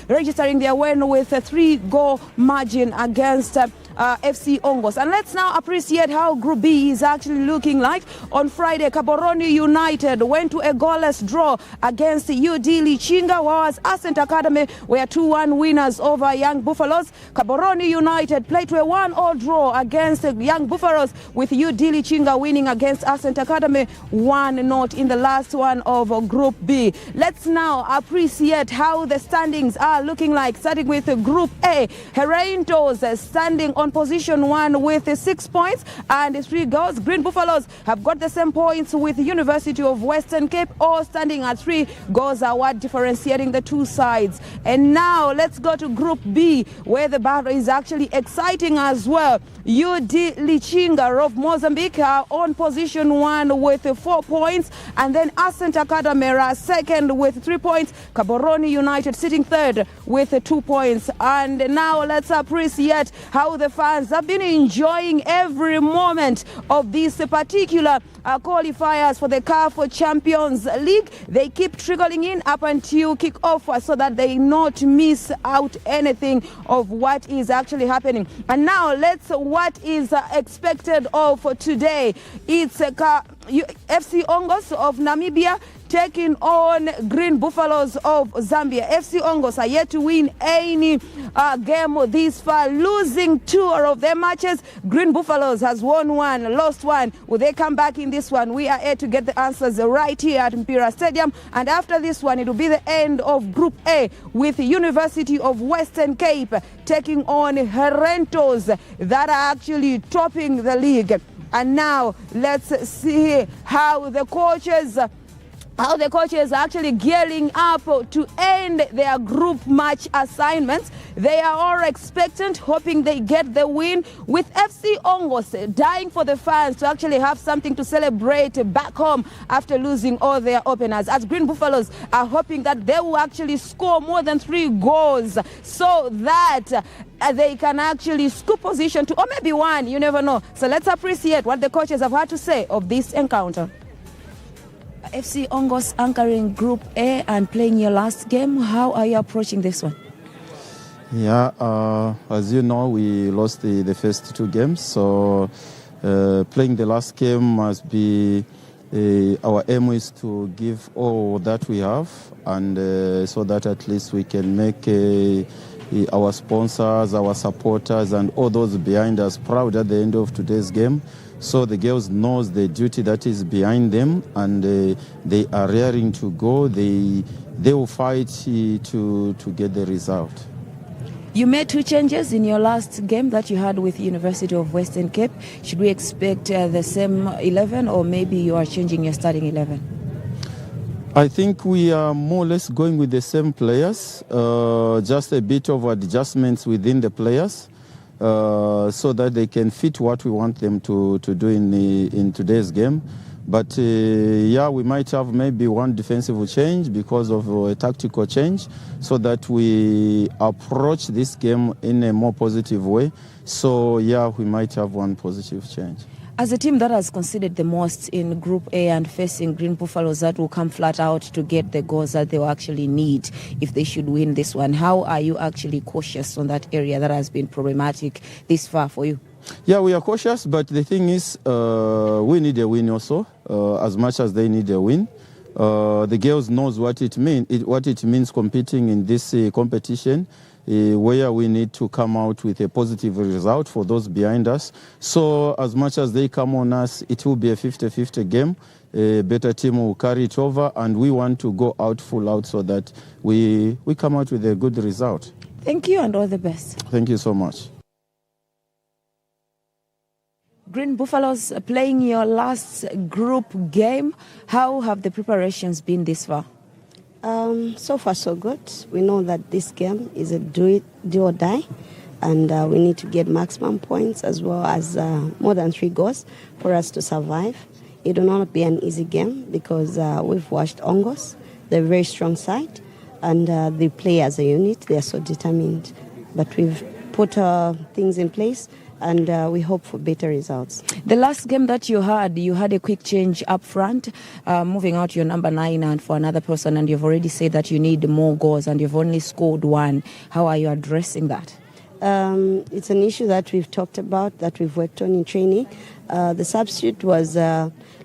registering their win with a 3-goal margin against FC Ongos. And let's now appreciate how Group B is actually looking like. On Friday, Gaborone United went to a goalless draw against UD Lichinga, whereas Ascent Academy were 2-1 winners over Young Buffaloes. Gaborone United played to a 1-1 draw against Young Buffaloes, with UD Lichinga winning against Ascent Academy 1-0 in the last one of Group B. Let's now appreciate how the standings are looking like, starting with Group A. Herentos standing on position 1 with 6 points and 3 goals. Green Buffaloes have got the same points with University of Western Cape, all standing at 3 goals award, differentiating the two sides. And now let's go to Group B, where the battle is actually exciting as well. UD Lichinga of Mozambique are on position 1 with 4 points, and then Ascent Academy are second with 3 points. Gaborone United sitting third with 2 points. And now let's appreciate how the fans have been enjoying every moment of these particular qualifiers for the CAF Champions League. They keep trickling in up until kick-off so that they not miss out anything of what is actually happening. And now let's what is expected of today. It's FC Ongos of Namibia taking on Green Buffaloes of Zambia. FC Ongos are yet to win any game this far, losing 2 of their matches. Green Buffaloes has won 1, lost 1. Will they come back in this one? We are here to get the answers right here at Mpira Stadium. And after this one, it will be the end of Group A, with University of Western Cape taking on Herentos that are actually topping the league. And now let's see how the coaches are actually gearing up to end their group match assignments. They are all expectant, hoping they get the win, with FC Ongos dying for the fans to actually have something to celebrate back home after losing all their openers, as Green Buffaloes are hoping that they will actually score more than 3 goals so that they can actually scoop position to, or maybe 1, you never know. So let's appreciate what the coaches have had to say of this encounter. FC Ongos anchoring Group A and playing your last game. How are you approaching this one? Yeah, as you know, we lost the first 2 games. So playing the last game must be, our aim is to give all that we have, and so that at least we can make our sponsors, our supporters, and all those behind us proud at the end of today's game. So the girls knows the duty that is behind them, and they are raring to go. They will fight to get the result. You made 2 changes in your last game that you had with University of Western Cape. Should we expect the same 11, or maybe you are changing your starting 11? I think we are more or less going with the same players, just a bit of adjustments within the players, so that they can fit what we want them to do in today's game. But yeah, we might have maybe 1 defensive change because of a tactical change, so that we approach this game in a more positive way. So yeah, we might have 1 positive change. As a team that has conceded the most in Group A and facing Green Buffaloes that will come flat out to get the goals that they will actually need if they should win this one, how are you actually cautious on that area that has been problematic this far for you? Yeah, we are cautious, but the thing is, we need a win also, as much as they need a win. The girls knows what it means competing in this competition, where we need to come out with a positive result for those behind us. So as much as they come on us, it will be a 50-50 game. A better team will carry it over, and we want to go out full out so that we come out with a good result. Thank you, and all the best. Thank you so much. Green Buffaloes playing your last group game. How have the preparations been this far? So far so good. We know that this game is a do or die, and we need to get maximum points as well as more than 3 goals for us to survive. It will not be an easy game because we've watched Ongos. They're a very strong side, and they play as a unit. They are so determined. But we've put things in place and we hope for better results. The last game that you had a quick change up front, moving out your number 9 and for another person, and you've already said that you need more goals and you've only scored 1. How are you addressing that? It's an issue that we've talked about, that we've worked on in training. The substitute was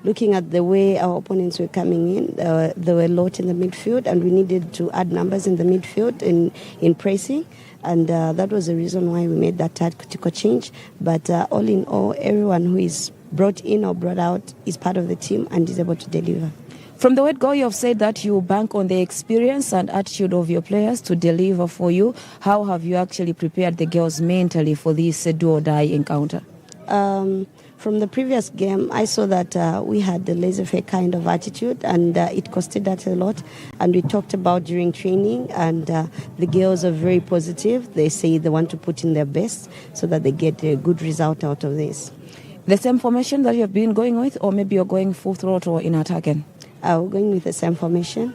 looking at the way our opponents were coming in. They were lot in the midfield, and we needed to add numbers in the midfield in pressing. And that was the reason why we made that tactical change. But all in all, everyone who is brought in or brought out is part of the team and is able to deliver. From the word go, you have said that you bank on the experience and attitude of your players to deliver for you. How have you actually prepared the girls mentally for this do-or-die encounter? From the previous game, I saw that we had the laissez-faire kind of attitude, and it costed us a lot. And we talked about during training, and the girls are very positive. They say they want to put in their best so that they get a good result out of this. The same formation that you have been going with, or maybe you're going full throttle in attacking? We're going with the same formation,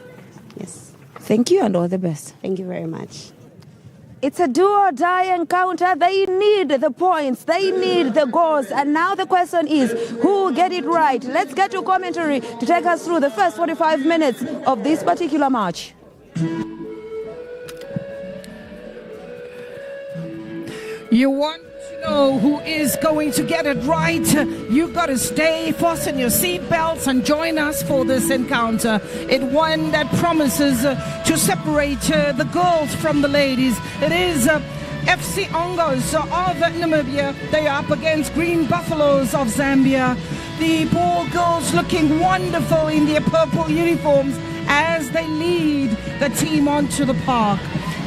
yes. Thank you and all the best. Thank you very much. It's a do-or-die encounter. They need the points. They need the goals. And now the question is, who will get it right? Let's get to commentary to take us through the first 45 minutes of this particular match. You want to know who is going to get it right? You've got to stay, fasten your seatbelts, and join us for this encounter. It's one that promises to separate the girls from the ladies. It is FC Ongos of Namibia. They are up against Green Buffaloes of Zambia. The ball girls looking wonderful in their purple uniforms as they lead the team onto the park.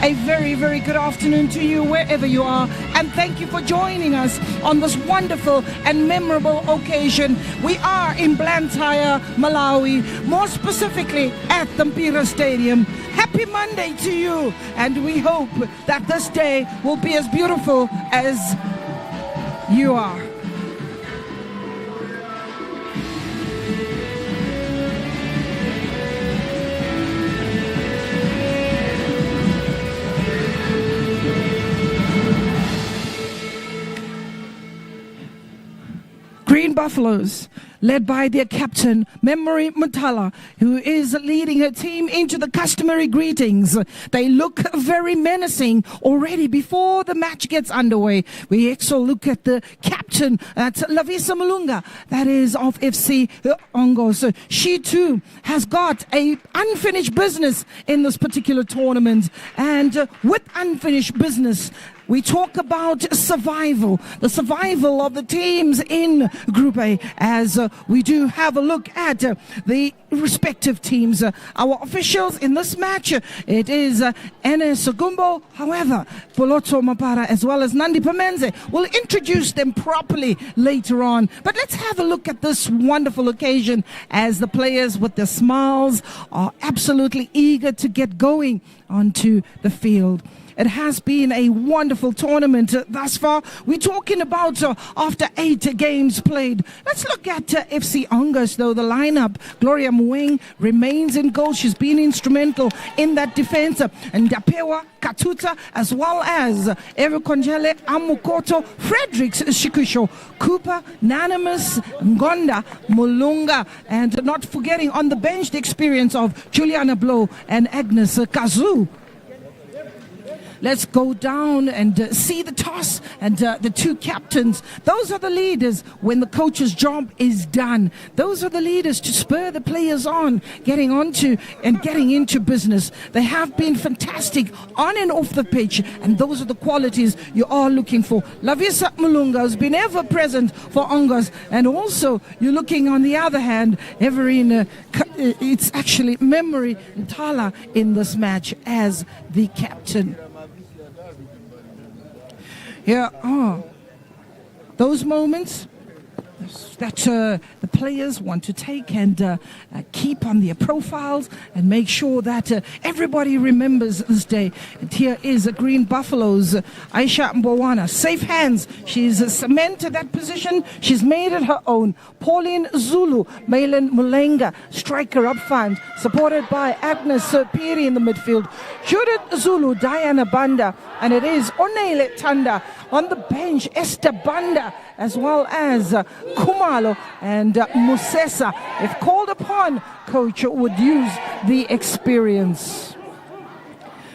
A very, very good afternoon to you wherever you are, and thank you for joining us on this wonderful and memorable occasion. We are in Blantyre, Malawi, more specifically at the Mpira Stadium. Happy Monday to you, and we hope that this day will be as beautiful as you are. Green Buffaloes, led by their captain, Memory Mutala, who is leading her team into the customary greetings. They look very menacing already before the match gets underway. We also look at the captain, that's Lavisa Malunga, that is of FC Ongos. She too has got a unfinished business in this particular tournament. And with unfinished business, we talk about survival, the survival of the teams in Group A, as we do have a look at the respective teams. Our officials in this match, it is Enes Gumbo. However, Poloto Mapara as well as Nandi Pamenze will introduce them properly later on. But let's have a look at this wonderful occasion as the players with their smiles are absolutely eager to get going onto the field. It has been a wonderful tournament thus far. We're talking about after 8 games played. Let's look at FC Ongos, though. The lineup, Gloria Mueng remains in goal. She's been instrumental in that defense. And Dapewa Katuta, as well as Erukonjele Amukoto, Fredericks Shikusho, Cooper, Nanimus, Ngonda, Mulunga, and not forgetting on the bench the experience of Juliana Blow and Agnes Kazu. Let's go down and see the toss and the two captains. Those are the leaders when the coach's job is done. Those are the leaders to spur the players on, getting into business. They have been fantastic on and off the pitch, and those are the qualities you are looking for. Lavisa Mulunga has been ever present for Ongos, and also you're looking on the other hand, it's actually Memory Ntala in this match as the captain. Here are those moments that the players want to take and keep on their profiles and make sure that everybody remembers this day. And here is a Green Buffaloes, Aisha Mbowana, safe hands. She's cemented that position. She's made it her own. Pauline Zulu, Malin Mulenga, striker up front, supported by Agnes Piri in the midfield. Judith Zulu, Diana Banda, and it is Onele Tanda On the bench, Esther Banda, as well as Kumalo and Musesa. If called upon, coach would use the experience.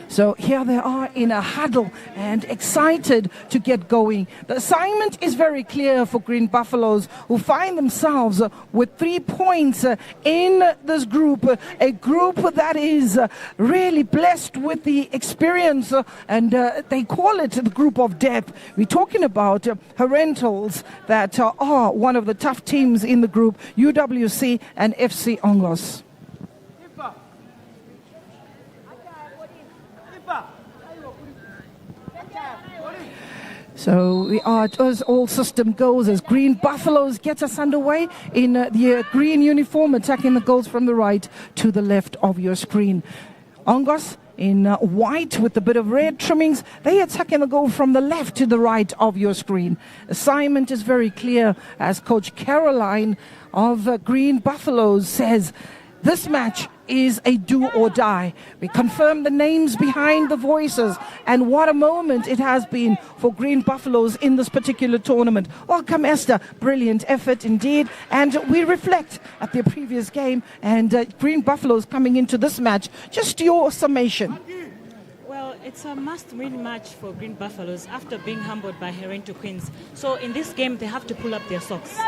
So here they are in a huddle and excited to get going. The assignment is very clear for Green Buffaloes, who find themselves with 3 points in this group, a group that is really blessed with the experience, and they call it the group of death. We're talking about Herentals that are one of the tough teams in the group, UWC and FC Ongos. So we are as all system goes as Green Buffaloes gets us underway in the green uniform, attacking the goals from the right to the left of your screen. Ongos in white with a bit of red trimmings, they attacking the goal from the left to the right of your screen. Assignment is very clear as Coach Caroline of Green Buffaloes says, this match is a do or die. We confirm the names behind the voices, and what a moment it has been for Green Buffaloes in this particular tournament. Welcome, Esther. Brilliant effort indeed. And we reflect at the previous game and Green Buffaloes coming into this match. Just your summation. Well, it's a must-win match for Green Buffaloes after being humbled by Herento Queens. So in this game, they have to pull up their socks.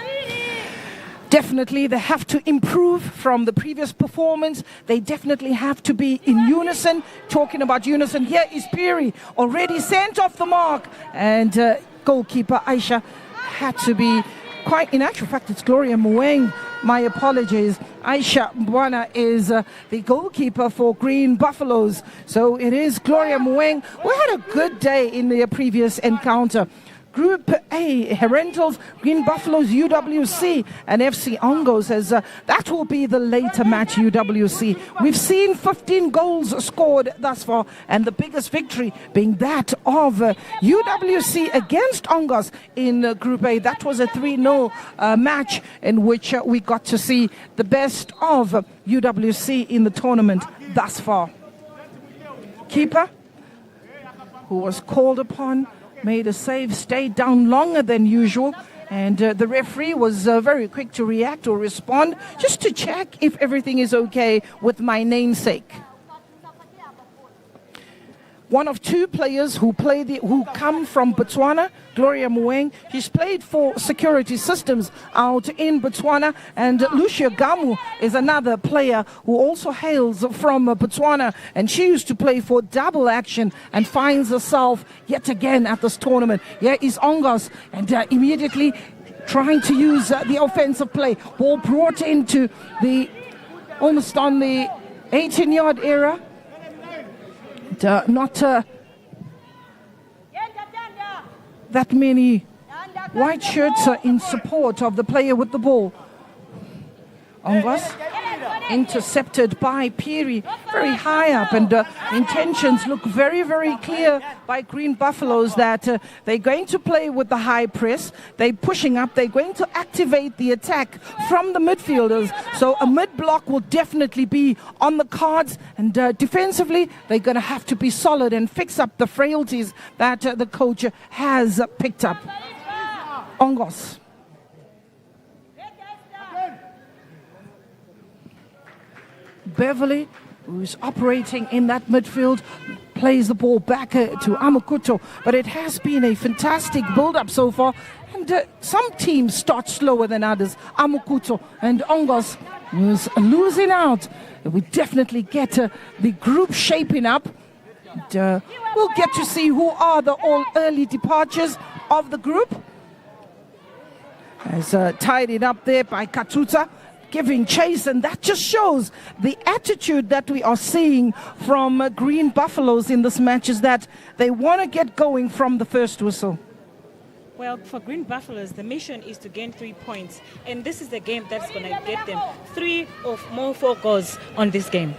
Definitely, they have to improve from the previous performance. They definitely have to be in unison. Talking about unison, here is Piri, already sent off the mark. And goalkeeper Aisha had to be quite, in actual fact, it's Gloria Mueng. My apologies. Aisha Mbwana is the goalkeeper for Green Buffaloes. So it is Gloria Mueng. We had a good day in the previous encounter. Group A, Herentals, Green Buffaloes, UWC, and FC Ongos, as that will be the later match, UWC. We've seen 15 goals scored thus far, and the biggest victory being that of UWC against Ongos in Group A. That was a 3-0 match in which we got to see the best of UWC in the tournament thus far. Keeper, who was called upon, made a save, stayed down longer than usual, and the referee was very quick to react or respond just to check if everything is okay with my namesake. One of two players who come from Botswana, Gloria Mueng. She's played for Security Systems out in Botswana, and Lucia Gamu is another player who also hails from Botswana, and she used to play for Double Action and finds herself yet again at this tournament. Here is Ongos, and immediately trying to use the offensive play. Ball brought into the almost on the 18-yard area. Not that many white shirts are in support of the player with the ball. Ongos intercepted by Piri, very high up, and intentions look very, very clear by Green Buffaloes that they're going to play with the high press. They're pushing up. They're going to activate the attack from the midfielders. So a mid-block will definitely be on the cards, and defensively, they're going to have to be solid and fix up the frailties that the coach has picked up. Ongos. Beverly, who's operating in that midfield, plays the ball back to Amakuto. But it has been a fantastic build-up so far. And some teams start slower than others. Amakuto and Ongos was losing out. We definitely get the group shaping up. And, we'll get to see who are the all early departures of the group. As tied it up there by Katuta, giving chase, and that just shows the attitude that we are seeing from Green Buffaloes in this match, is that they want to get going from the first whistle. Well, for Green Buffaloes, the mission is to gain 3 points, and this is the game that's going to get them 3 or more 4 goals on this game.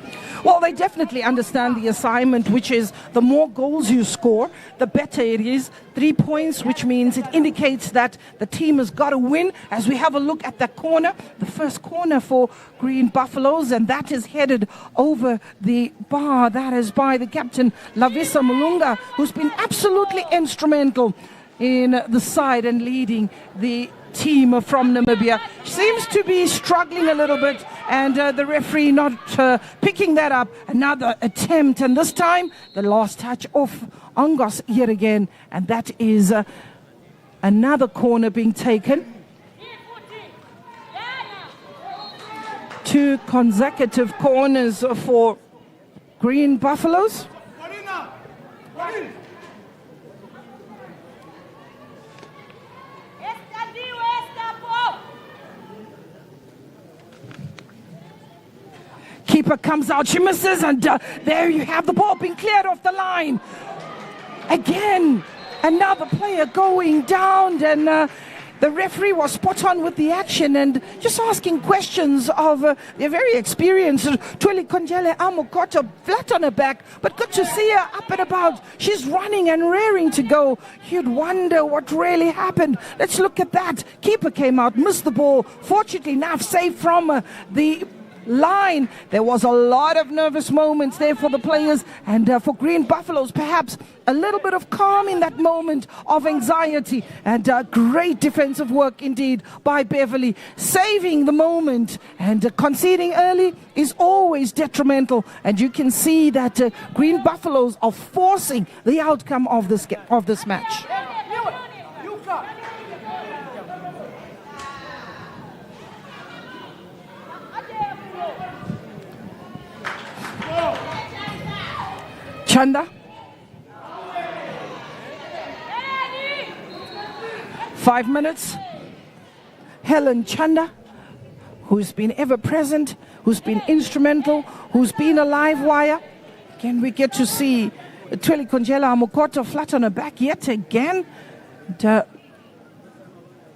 Well, they definitely understand the assignment, which is the more goals you score, the better it is. 3 points, which means it indicates that the team has got to win. As we have a look at that corner, the first corner for Green Buffaloes, and that is headed over the bar. That is by the captain, Lavisa Mulunga, who's been absolutely instrumental. in the side and leading the team from Namibia. Seems to be struggling a little bit, and the referee not picking that up. Another attempt, and this time the last touch off Ongos yet again, and that is another corner being taken. 2 consecutive corners for Green Buffaloes. Keeper comes out, she misses, and there you have the ball being cleared off the line. Again, another player going down, and the referee was spot on with the action and just asking questions of the very experienced Qualifiers Amokoto, flat on her back, but good to see her up and about. She's running and raring to go. You'd wonder what really happened. Let's look at that. Keeper came out, missed the ball. Fortunately enough, saved from the line. There was a lot of nervous moments there for the players, and for Green Buffaloes perhaps a little bit of calm in that moment of anxiety, and great defensive work indeed by Beverly, saving the moment. And conceding early is always detrimental, and you can see that Green Buffaloes are forcing the outcome of this match. Chanda. 5 minutes. Helen Chanda, who's been ever present, who's been instrumental, who's been a live wire. Can we get to see Qualifiers Amokoto flat on her back yet again? And,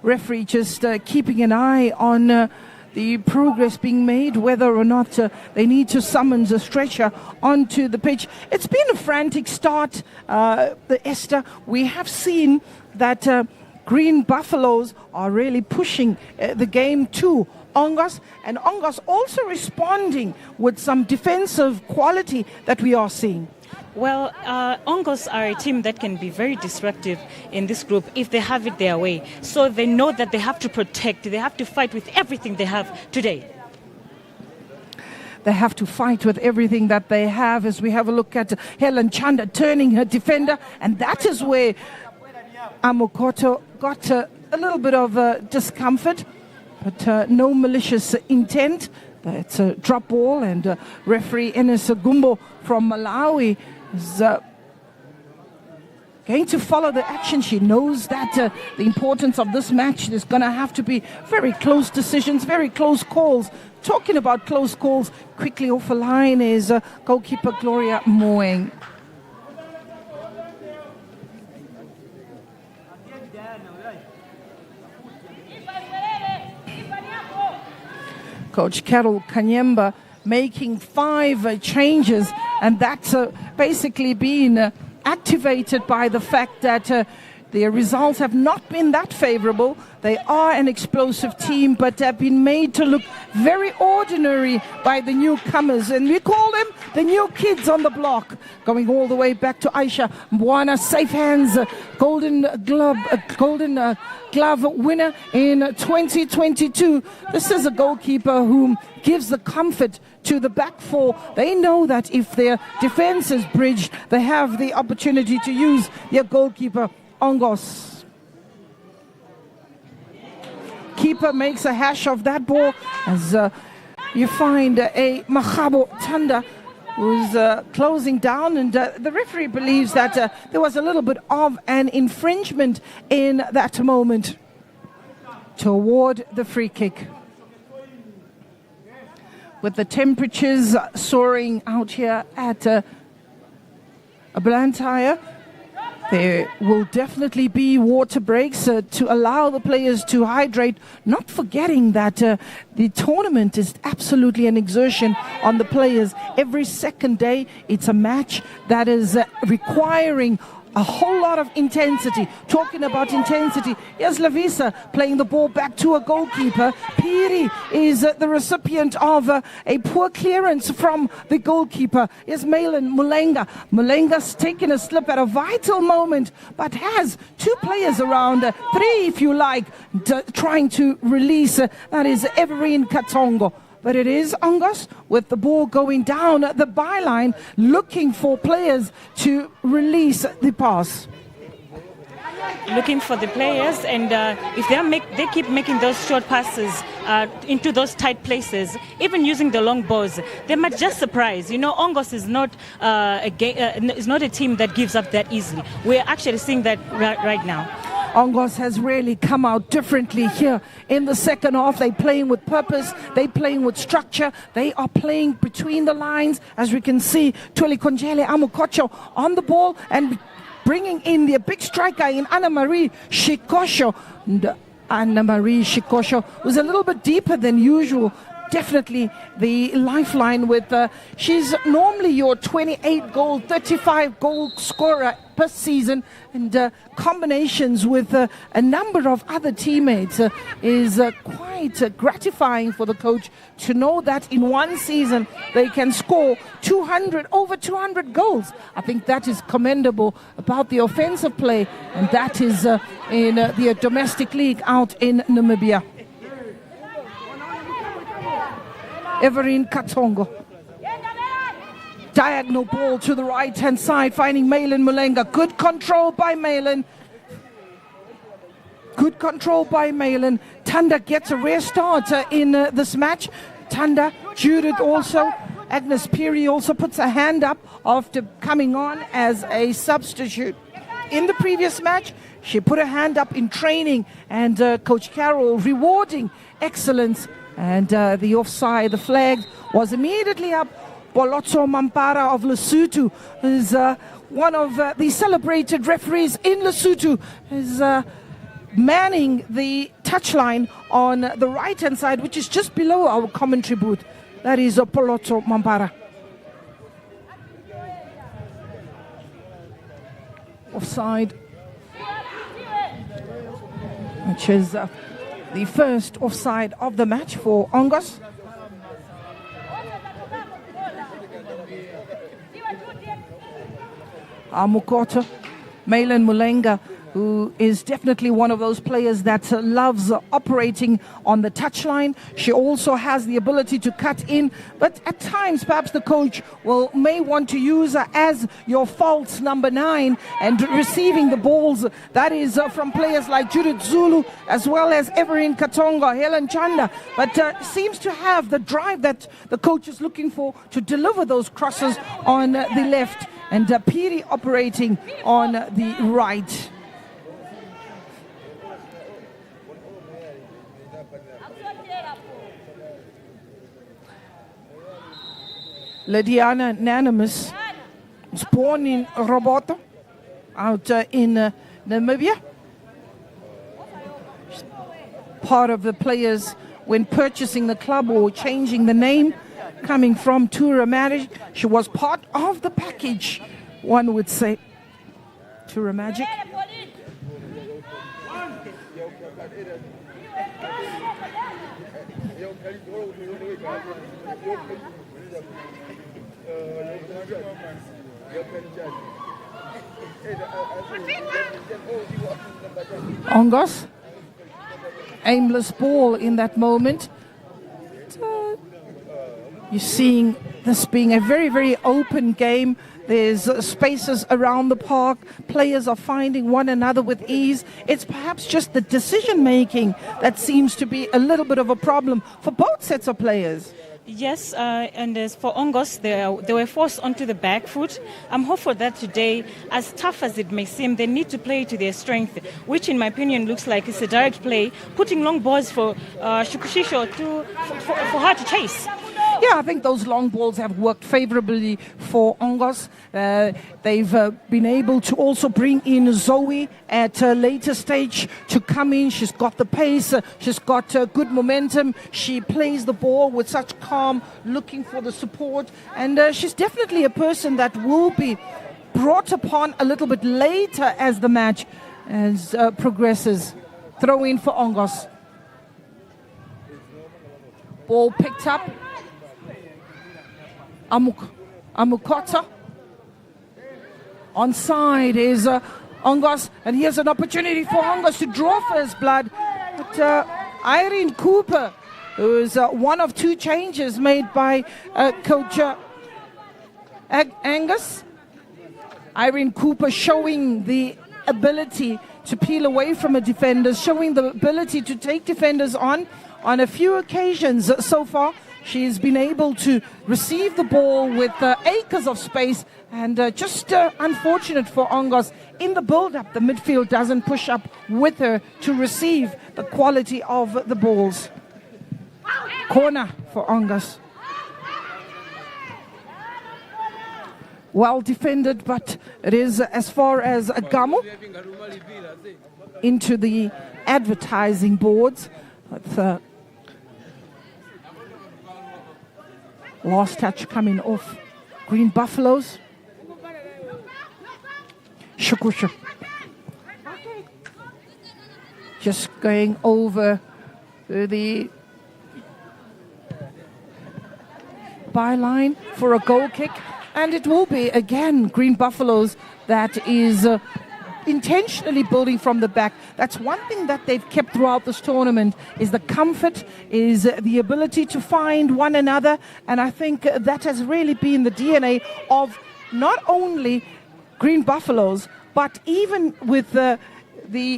referee just keeping an eye on the progress being made, whether or not they need to summons a stretcher onto the pitch. It's been a frantic start, Esther. We have seen that Green Buffaloes are really pushing the game to Ongos, and Ongos also responding with some defensive quality that we are seeing. Well, Ongos are a team that can be very disruptive in this group if they have it their way. So they know that they have to protect, they have to fight with everything they have today. They have to fight with everything that they have, as we have a look at Helen Chanda turning her defender, and that is where Amokoto got a little bit of discomfort, but no malicious intent. It's a drop ball, and referee Enes Gumbo from Malawi is going to follow the action. She knows that the importance of this match is going to have to be very close decisions, very close calls. Talking about close calls, quickly off the line is goalkeeper Gloria Moeng. Coach Carol Kanyemba making 5 changes, and that's basically been activated by the fact that their results have not been that favorable. They are an explosive team, but have been made to look very ordinary by the newcomers, and we call them the new kids on the block. Going all the way back to Aisha Mbwana, safe hands, golden glove winner in 2022. This is a goalkeeper who gives the comfort to the back four. They know that if their defense is bridged, they have the opportunity to use their goalkeeper, Ongos. Keeper makes a hash of that ball as you find a Mahabo Tanda who's closing down, and the referee believes that there was a little bit of an infringement in that moment to award the free kick. With the temperatures soaring out here at Blantyre, there will definitely be water breaks to allow the players to hydrate, not forgetting that the tournament is absolutely an exertion on the players. Every second day, it's a match that is requiring a whole lot of intensity. Talking about intensity, here's Lavisa playing the ball back to a goalkeeper. Piri is the recipient of a poor clearance from the goalkeeper. Here's Malin Mulenga. Mulenga's taken a slip at a vital moment, but has two players around, three if you like, trying to release. That is Everine Katongo. But it is Ongos with the ball going down the byline, looking for players to release the pass. Looking for the players, and if they keep making those short passes into those tight places, even using the long balls, they might just surprise. You know, Ongos is not is not a team that gives up that easily. We're actually seeing that right now. Ongos has really come out differently here in the second half. They're playing with purpose. They're playing with structure. They are playing between the lines. As we can see, Tweli Konjele Amukocho on the ball and bringing in the big striker in Anna-Marie Shikosho. And Anna-Marie Shikosho was a little bit deeper than usual. Definitely the lifeline with, she's normally your 28 goal, 35 goal scorer per season, and combinations with a number of other teammates is quite gratifying for the coach to know that in one season they can score over 200 goals. I think that is commendable about the offensive play, and that is in the domestic league out in Namibia. Everine Katongo. Diagonal ball to the right-hand side, finding Malin Mulenga. Good control by Malin. Good control by Malin. Tanda gets a rare start in this match. Tanda, Judith also. Agnes Piri also puts a hand up after coming on as a substitute. In the previous match, she put her hand up in training, and Coach Carroll rewarding excellence. And the offside, the flag was immediately up. Bolotso Mampara of Lesotho is one of the celebrated referees in Lesotho, is manning the touchline on the right-hand side, which is just below our commentary booth. That is Bolotso Mampara. Offside, which is the first offside of the match for Ongos. Amukoto, Malin Mulenga, who is definitely one of those players that loves operating on the touchline. She also has the ability to cut in, but at times perhaps the coach may want to use her as your false number 9 and receiving the balls. That is from players like Judith Zulu as well as Everine Katonga, Helen Chanda, but seems to have the drive that the coach is looking for to deliver those crosses on the left, and Piri operating on the right. Lydiana Nanimus was born in Roboto, out in Namibia. She's part of the players when purchasing the club or changing the name, coming from Tura Magic. She was part of the package, one would say. Tura Magic. Ongos, aimless ball in that moment. You're seeing this being a very, very open game. There's spaces around the park. Players are finding one another with ease. It's perhaps just the decision-making that seems to be a little bit of a problem for both sets of players. Yes, and as for Ongos, they were forced onto the back foot. I'm hopeful that today, as tough as it may seem, they need to play to their strength, which in my opinion looks like it's a direct play, putting long balls for Shukushisho for her to chase. Yeah, I think those long balls have worked favorably for Ongos. They've been able to also bring in Zoe at a later stage to come in. She's got the pace, she's got good momentum. She plays the ball with such calm, looking for the support. And she's definitely a person that will be brought upon a little bit later as the match progresses. Throw in for Ongos. Ball picked up. Amukota. Onside is Ongos, and here's an opportunity for Ongos to draw first blood. But Irene Cooper, who is one of two changes made by Coach Angus. Irene Cooper showing the ability to peel away from a defender, showing the ability to take defenders on a few occasions so far. She's been able to receive the ball with acres of space, and just unfortunate for Ongos. In the build-up, the midfield doesn't push up with her to receive the quality of the balls. Corner for Ongos. Well defended, but it is as far as a Gamu into the advertising boards. With, last touch coming off Green Buffaloes. Shukusha. Just going over the byline for a goal kick. And it will be, again, Green Buffaloes that is intentionally building from the back. That's one thing that they've kept throughout this tournament, is the comfort, is the ability to find one another. And I think that has really been the DNA of not only Green Buffaloes, but even with the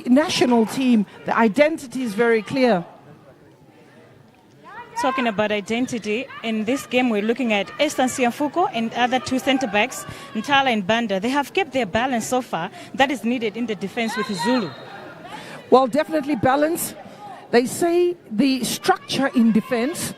national team. The identity is very clear. Talking about identity, in this game we're looking at Esther Siamfuko and other two centre-backs, Ntala and Banda. They have kept their balance so far. That is needed in the defence with Zulu. Well, definitely balance. They say the structure in defence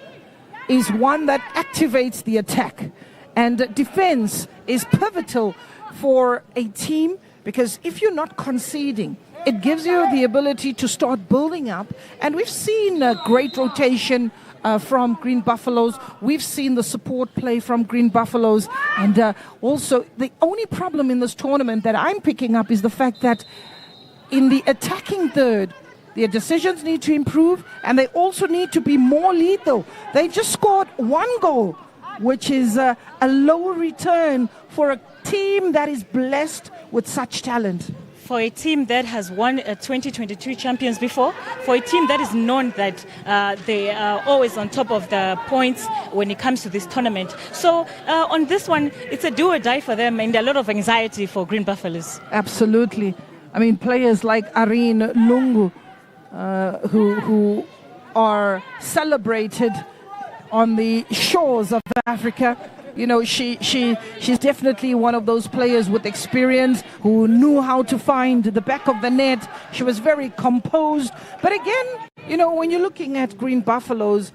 is one that activates the attack. And defence is pivotal for a team, because if you're not conceding, it gives you the ability to start building up. And we've seen a great rotation from Green Buffaloes. We've seen the support play from Green Buffaloes. And also, the only problem in this tournament that I'm picking up is the fact that in the attacking third, their decisions need to improve, and they also need to be more lethal. They just scored one goal, which is a lower return for a team that is blessed with such talent. For a team that has won 2022 champions before, for a team that is known that they are always on top of the points when it comes to this tournament. So on this one, it's a do or die for them, and a lot of anxiety for Green Buffaloes. Absolutely. I mean, players like Irene Lungu, who are celebrated on the shores of Africa. You know, she's definitely one of those players with experience who knew how to find the back of the net. She was very composed. But again, you know, when you're looking at Green Buffaloes,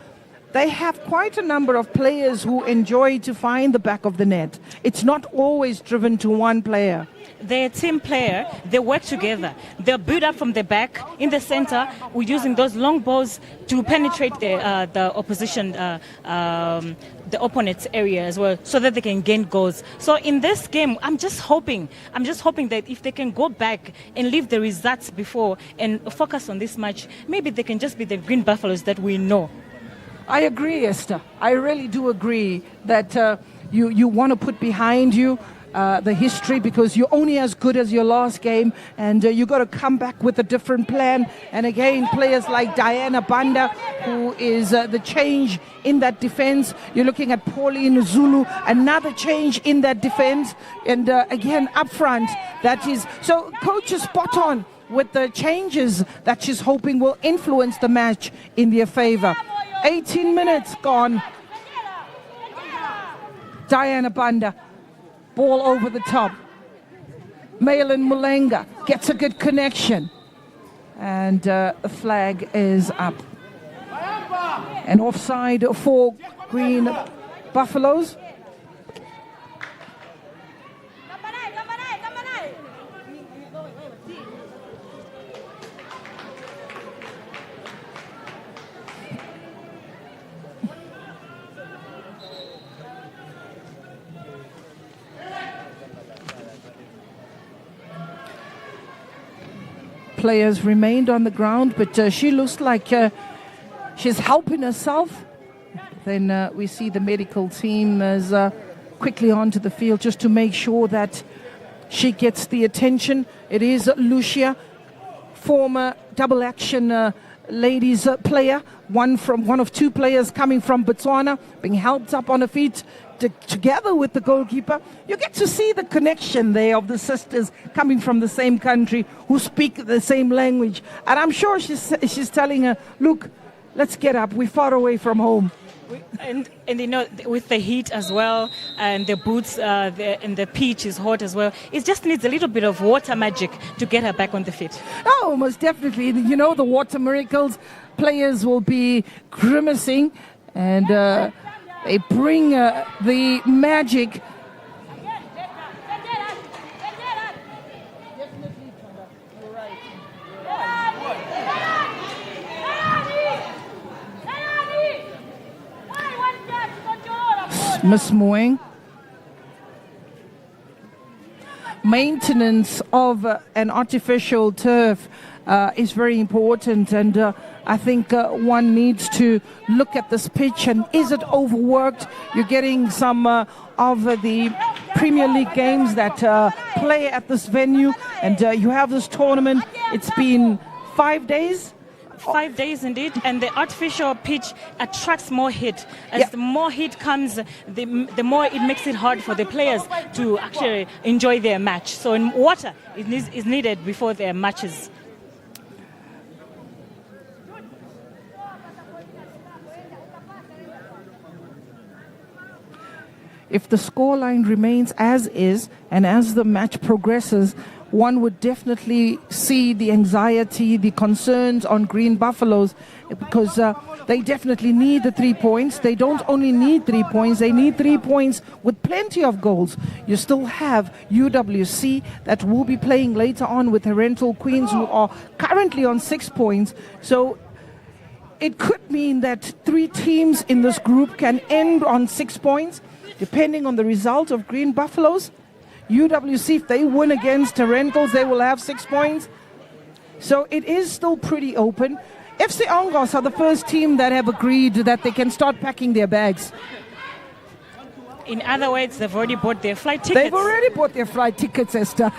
they have quite a number of players who enjoy to find the back of the net. It's not always driven to one player. They're a team player. They work together. They'll build up from the back, in the center. We're using those long balls to penetrate the opposition, the opponent's area as well, so that they can gain goals. So in this game, I'm just hoping that if they can go back and leave the results before and focus on this match, maybe they can just be the Green Buffaloes that we know. I agree, Esther. I really do agree that you want to put behind you the history, because you're only as good as your last game, and you got to come back with a different plan. And again, players like Diana Banda, who is the change in that defense. You're looking at Pauline Zulu, another change in that defense. And again, up front, that is... So coach is spot on with the changes that she's hoping will influence the match in their favor. 18 minutes gone. Diana Banda, ball over the top. Malin Mulenga gets a good connection. And the flag is up. And offside for Green Buffaloes. players remained on the ground, but she looks like she's helping herself. Then we see the medical team is quickly onto the field just to make sure that she gets the attention. It is Lucia, former double action ladies player, one of two players coming from Botswana, being helped up on her feet together with the goalkeeper. You get to see the connection there of the sisters coming from the same country who speak the same language. And I'm sure she's telling her, look, let's get up, we're far away from home. And you know, with the heat as well, and the boots, and the pitch is hot as well, it just needs a little bit of water magic to get her back on the feet. Oh, most definitely. You know, the water miracles, players will be grimacing, and they bring the magic. Miss Moeng. Maintenance of an artificial turf is very important, and I think one needs to look at this pitch and is it overworked? You're getting some of the Premier League games that play at this venue, and you have this tournament. It's been 5 days. 5 days indeed, and the artificial pitch attracts more heat. As the more heat comes, the more it makes it hard for the players to actually enjoy their match. So water is needed before their matches. If the scoreline remains as is, and as the match progresses, one would definitely see the anxiety, the concerns on Green Buffaloes, because they definitely need the 3 points. They don't only need 3 points, they need 3 points with plenty of goals. You still have UWC that will be playing later on with the Rental Queens, who are currently on 6 points. So it could mean that 3 teams in this group can end on 6 points, depending on the result of Green Buffaloes. UWC, if they win against the Rentals, they will have 6 points. So it is still pretty open. FC Ongos are the first team that have agreed that they can start packing their bags. In other words, they've already bought their flight tickets. They've already bought their flight tickets, Esther.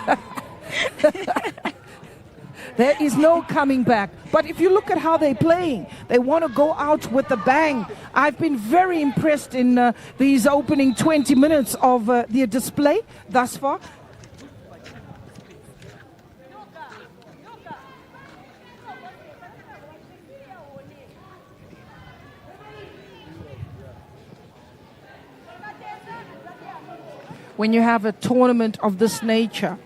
There is no coming back. But if you look at how they're playing, they want to go out with a bang. I've been very impressed in these opening 20 minutes of their display thus far. When you have a tournament of this nature,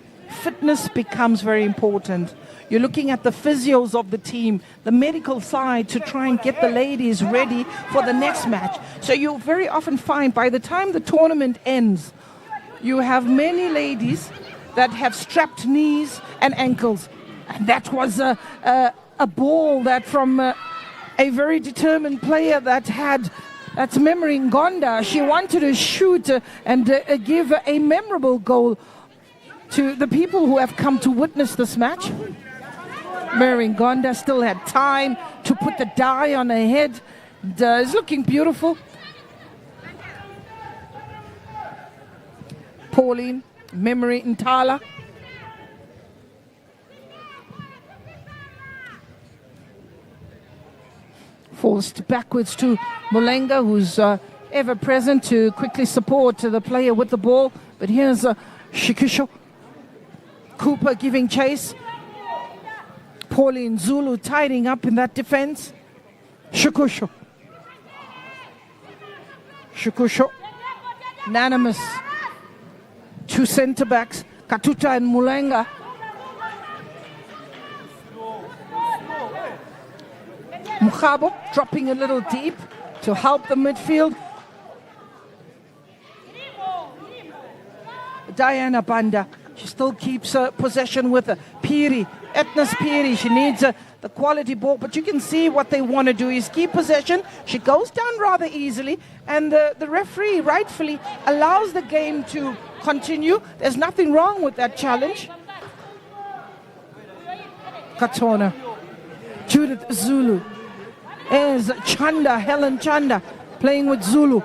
fitness becomes very important. You're looking at the physios of the team, the medical side, to try and get the ladies ready for the next match. So you very often find by the time the tournament ends, you have many ladies that have strapped knees and ankles. And that was a ball that from a very determined player that's Memory Ngonda. She wanted to shoot and give a memorable goal to the people who have come to witness this match. Memory Ngonda still had time to put the dye on her head. It's looking beautiful. Pauline, Memory Ntala. Forced backwards to Mulenga, who's ever present to quickly support the player with the ball. But here's Shikisho. Cooper giving chase. Pauline Zulu tidying up in that defense. Shukusho. Unanimous. 2 centre backs, Katuta and Mulenga. Mukabo dropping a little deep to help the midfield. Diana Banda, she still keeps possession with Piri. Etna's Piri, she needs the quality ball, but you can see what they want to do is keep possession. She goes down rather easily, and the referee rightfully allows the game to continue. There's nothing wrong with that challenge. Katona. Judith Zulu. Is Helen Chanda, playing with Zulu,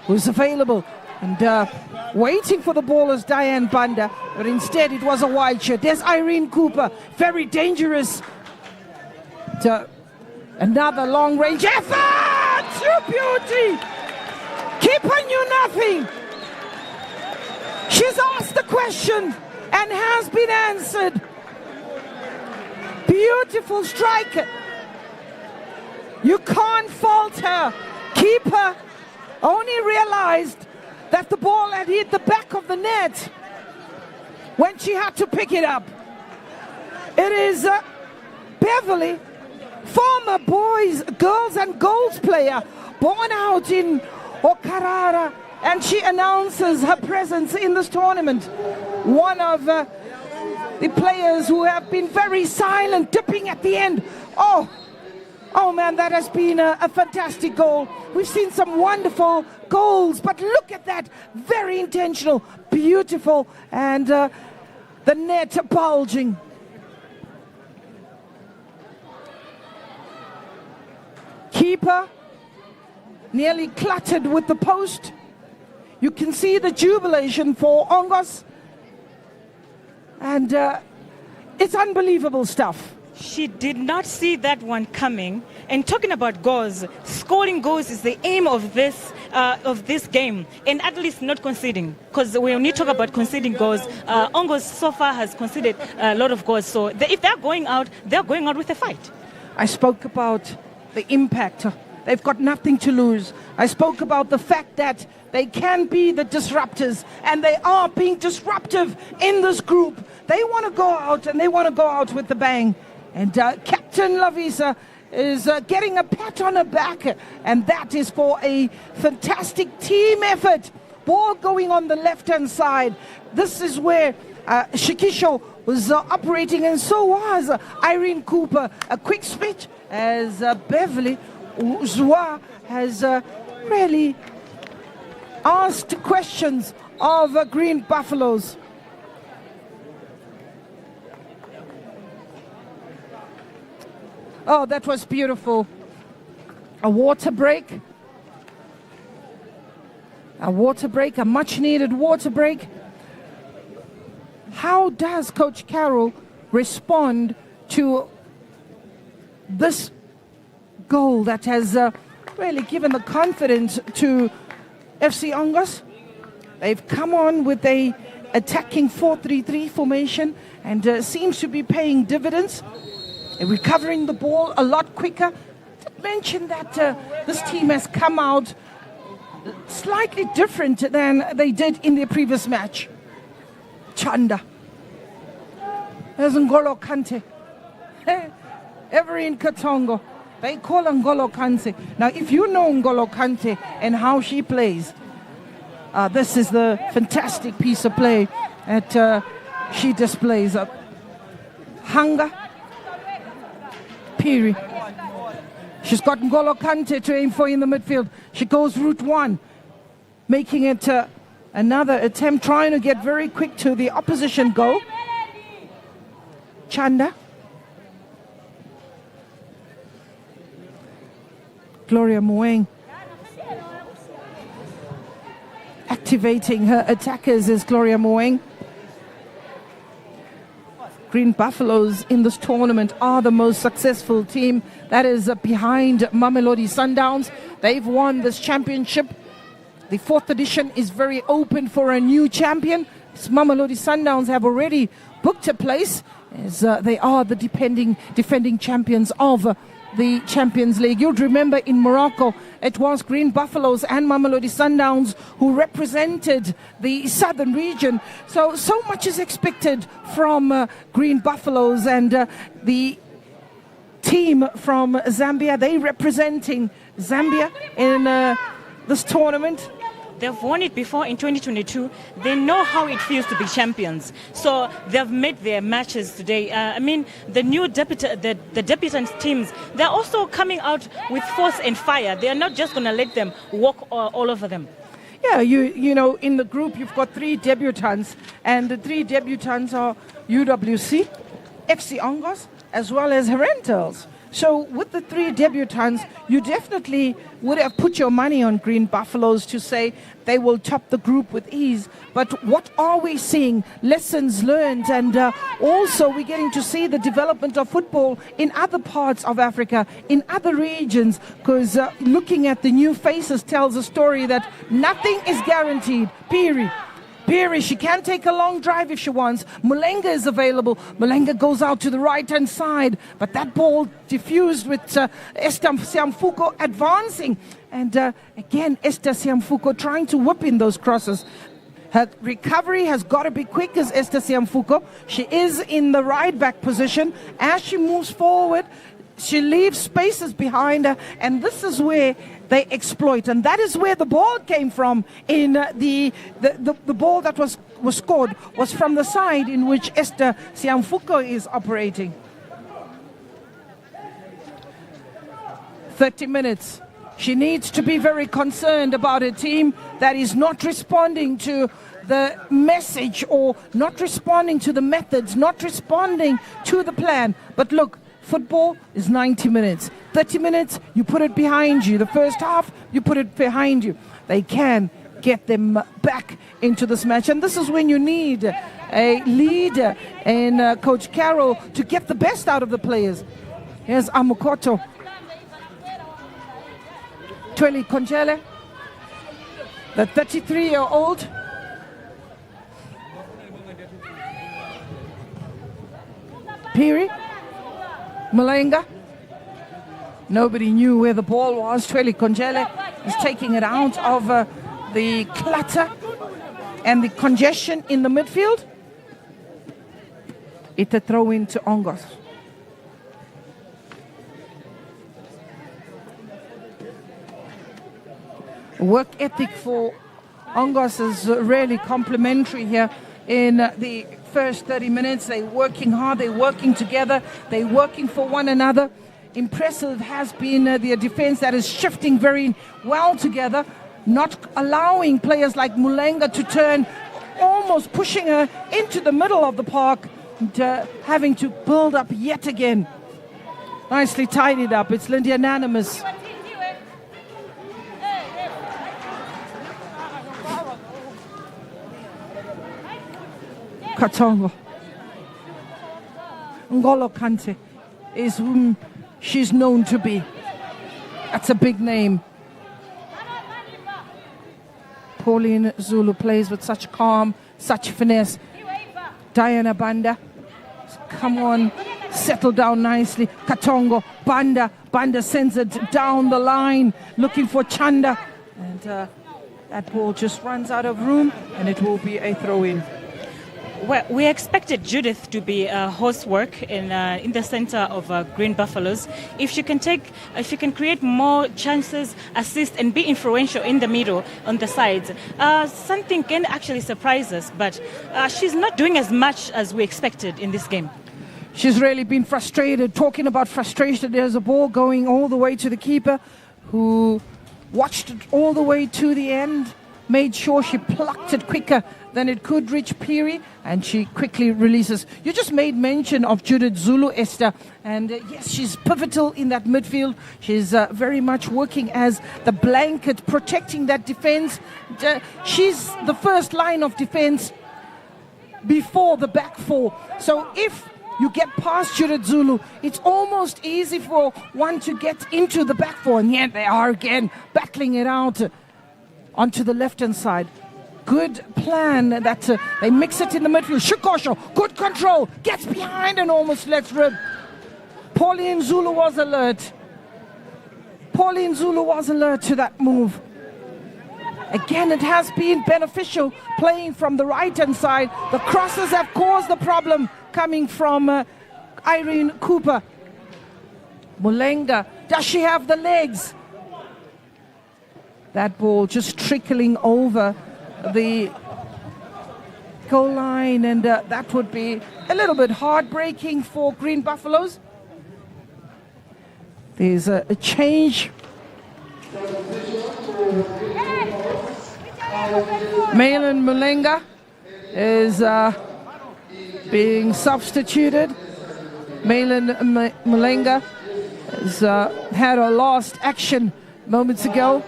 who's available. And waiting for the ball is Diane Banda, but instead it was a wide shot. There's Irene Cooper, very dangerous. Another long-range effort! To beauty! Keeper knew nothing. She's asked the question and has been answered. Beautiful strike. You can't fault her. Keeper only realized that the ball had hit the back of the net when she had to pick it up. It is Beverly, former girls and goals player, born out in Okarara, and she announces her presence in this tournament. One of the players who have been very silent, dipping at the end. Oh man, that has been a fantastic goal. We've seen some wonderful goals, but look at that, very intentional, beautiful, and the net bulging. Keeper nearly cluttered with the post. You can see the jubilation for Ongos, and it's unbelievable stuff. She did not see that one coming. And talking about goals, scoring goals is the aim of this game, and at least not conceding. Because when you talk about conceding goals, Ongos so far has conceded a lot of goals. So if they're going out with a fight. I spoke about the impact. They've got nothing to lose. I spoke about the fact that they can be the disruptors, and they are being disruptive in this group. They want to go out, and they want to go out with the bang. And Captain Lavisa is getting a pat on her back, and that is for a fantastic team effort. Ball going on the left-hand side. This is where Shikisho was operating, and so was Irene Cooper. A quick switch as Beverly Zua has really asked questions of Green Buffaloes. Oh, that was beautiful. A water break. A much needed water break. How does Coach Carroll respond to this goal that has really given the confidence to FC Ongos? They've come on with a attacking 4-3-3 formation and seems to be paying dividends. Recovering the ball a lot quicker. I did mention that this team has come out slightly different than they did in their previous match. Chanda. There's Ngolo Kante. Every in Katongo. They call Ngolo Kante. Now, if you know Ngolo Kante and how she plays, this is the fantastic piece of play that she displays. Hunger. Piri. She's got Ngolo Kante to aim for in the midfield. She goes route one, making it another attempt, trying to get very quick to the opposition goal. Chanda. Gloria Moeng. Activating her attackers is Gloria Moeng. Green Buffaloes in this tournament are the most successful team. That is behind Mamelodi Sundowns. They've won this championship. The fourth edition is very open for a new champion. Mamelodi Sundowns have already booked a place as they are the defending champions of the Champions League. You'd remember in Morocco, it was Green Buffaloes and Mamelodi Sundowns who represented the southern region. So much is expected from Green Buffaloes, and the team from Zambia, they representing Zambia in this tournament. They've won it before in 2022. They know how it feels to be champions. So they've made their matches today. The new debutant teams, they're also coming out with force and fire. They're not just going to let them walk all over them. Yeah, you know, in the group you've got 3 debutants, and the 3 debutants are UWC, FC Ongos, as well as Herentals. So with the 3 debutants, you definitely would have put your money on Green Buffaloes to say they will top the group with ease. But what are we seeing? Lessons learned, and also we're getting to see the development of football in other parts of Africa, in other regions, because looking at the new faces tells a story that nothing is guaranteed. Piri, she can take a long drive if she wants. Mulenga is available. Mulenga goes out to the right-hand side, but that ball diffused with Esther Siamfuko advancing. And again, Esther Siamfuko trying to whip in those crosses. Her recovery has got to be quick as Esther Siamfuko. She is in the right-back position. As she moves forward, she leaves spaces behind her, and this is where they exploit, and that is where the ball came from. In the ball that was scored was from the side in which Esther Siamfuko is operating. 30 minutes. She needs to be very concerned about a team that is not responding to the message, or not responding to the methods, not responding to the plan. But look, football is 90 minutes. 30 minutes, you put it behind you. The first half, you put it behind you. They can get them back into this match. And this is when you need a leader in Coach Carroll to get the best out of the players. Here's Amukoto. Tweli Konjele, the 33-year-old. Piri. Mulenga. Nobody knew where the ball was. Tweli Konjele is taking it out of the clutter and the congestion in the midfield. It's a throw in to Ongos. Work ethic for Ongos is really complimentary here in the first 30 minutes. They're working hard, they're working together, they're working for one another. Impressive has been their defense that is shifting very well together, not allowing players like Mulenga to turn, almost pushing her into the middle of the park, and having to build up yet again. Nicely tidied up. It's Lindy Anonymous. Katongo. Ngolo Kante is whom she's known to be. That's a big name. Pauline Zulu plays with such calm, such finesse. Diana Banda, come on, settle down nicely. Katongo, Banda sends it down the line, looking for Chanda. And that ball just runs out of room, and it will be a throw-in. Well, we expected Judith to be horse work in the center of Green Buffaloes. If she can create more chances, assist, and be influential in the middle, on the sides, something can actually surprise us. But she's not doing as much as we expected in this game. She's really been frustrated. Talking about frustration, there's a ball going all the way to the keeper, who watched it all the way to the end, made sure she plucked it quicker than it could reach Piri, and she quickly releases. You just made mention of Judith Zulu, Esther, and yes, she's pivotal in that midfield. She's very much working as the blanket, protecting that defense. She's the first line of defense before the back four. So if you get past Judith Zulu, it's almost easy for one to get into the back four, and yet they are again battling it out onto the left-hand side. Good plan that they mix it in the midfield. Shikosho, good control, gets behind and almost lets rip. Pauline Zulu was alert. Pauline Zulu was alert to that move. Again, it has been beneficial playing from the right-hand side. The crosses have caused the problem coming from Irene Cooper. Mulenga, does she have the legs? That ball just trickling over the goal line, and that would be a little bit heartbreaking for Green Buffaloes. There's a change. Malin Mulenga is being substituted. Malin Malenga has had a last action moments ago.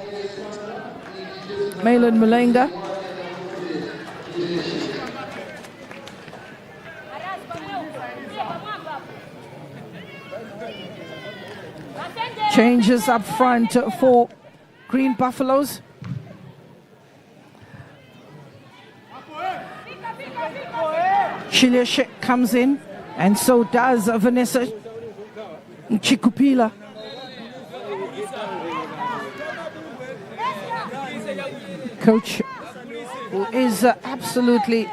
Malin Malenga. Changes up front for Green Buffaloes. Shileshe comes in, and so does Vanessa Chikupila. Coach, who is absolutely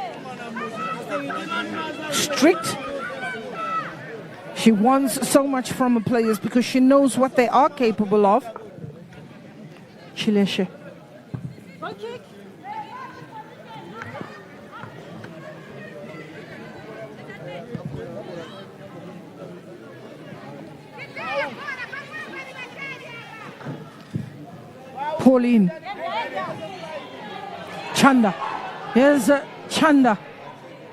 strict. She wants so much from her players because she knows what they are capable of. Chileshe. Pauline. Chanda. Here's Chanda.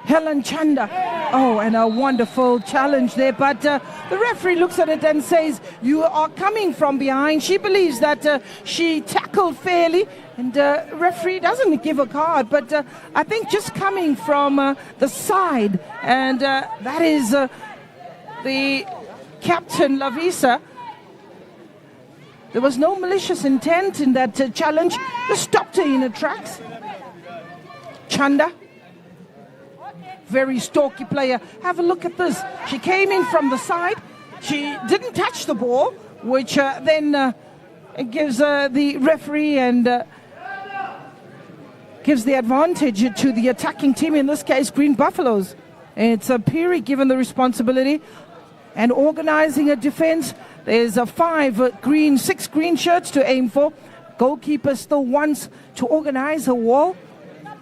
Helen Chanda. Oh, and a wonderful challenge there. But the referee looks at it and says, you are coming from behind. She believes that she tackled fairly. And referee doesn't give a card. But I think just coming from the side. And that is the captain, Lavisa. There was no malicious intent in that challenge. Just stopped her in her tracks. Chanda. Very stalky player. Have a look at this. She came in from the side. She didn't touch the ball, which then gives the referee and gives the advantage to the attacking team, in this case, Green Buffaloes. It's Piri given the responsibility and organizing a defense. There's six green shirts to aim for. Goalkeeper still wants to organize a wall.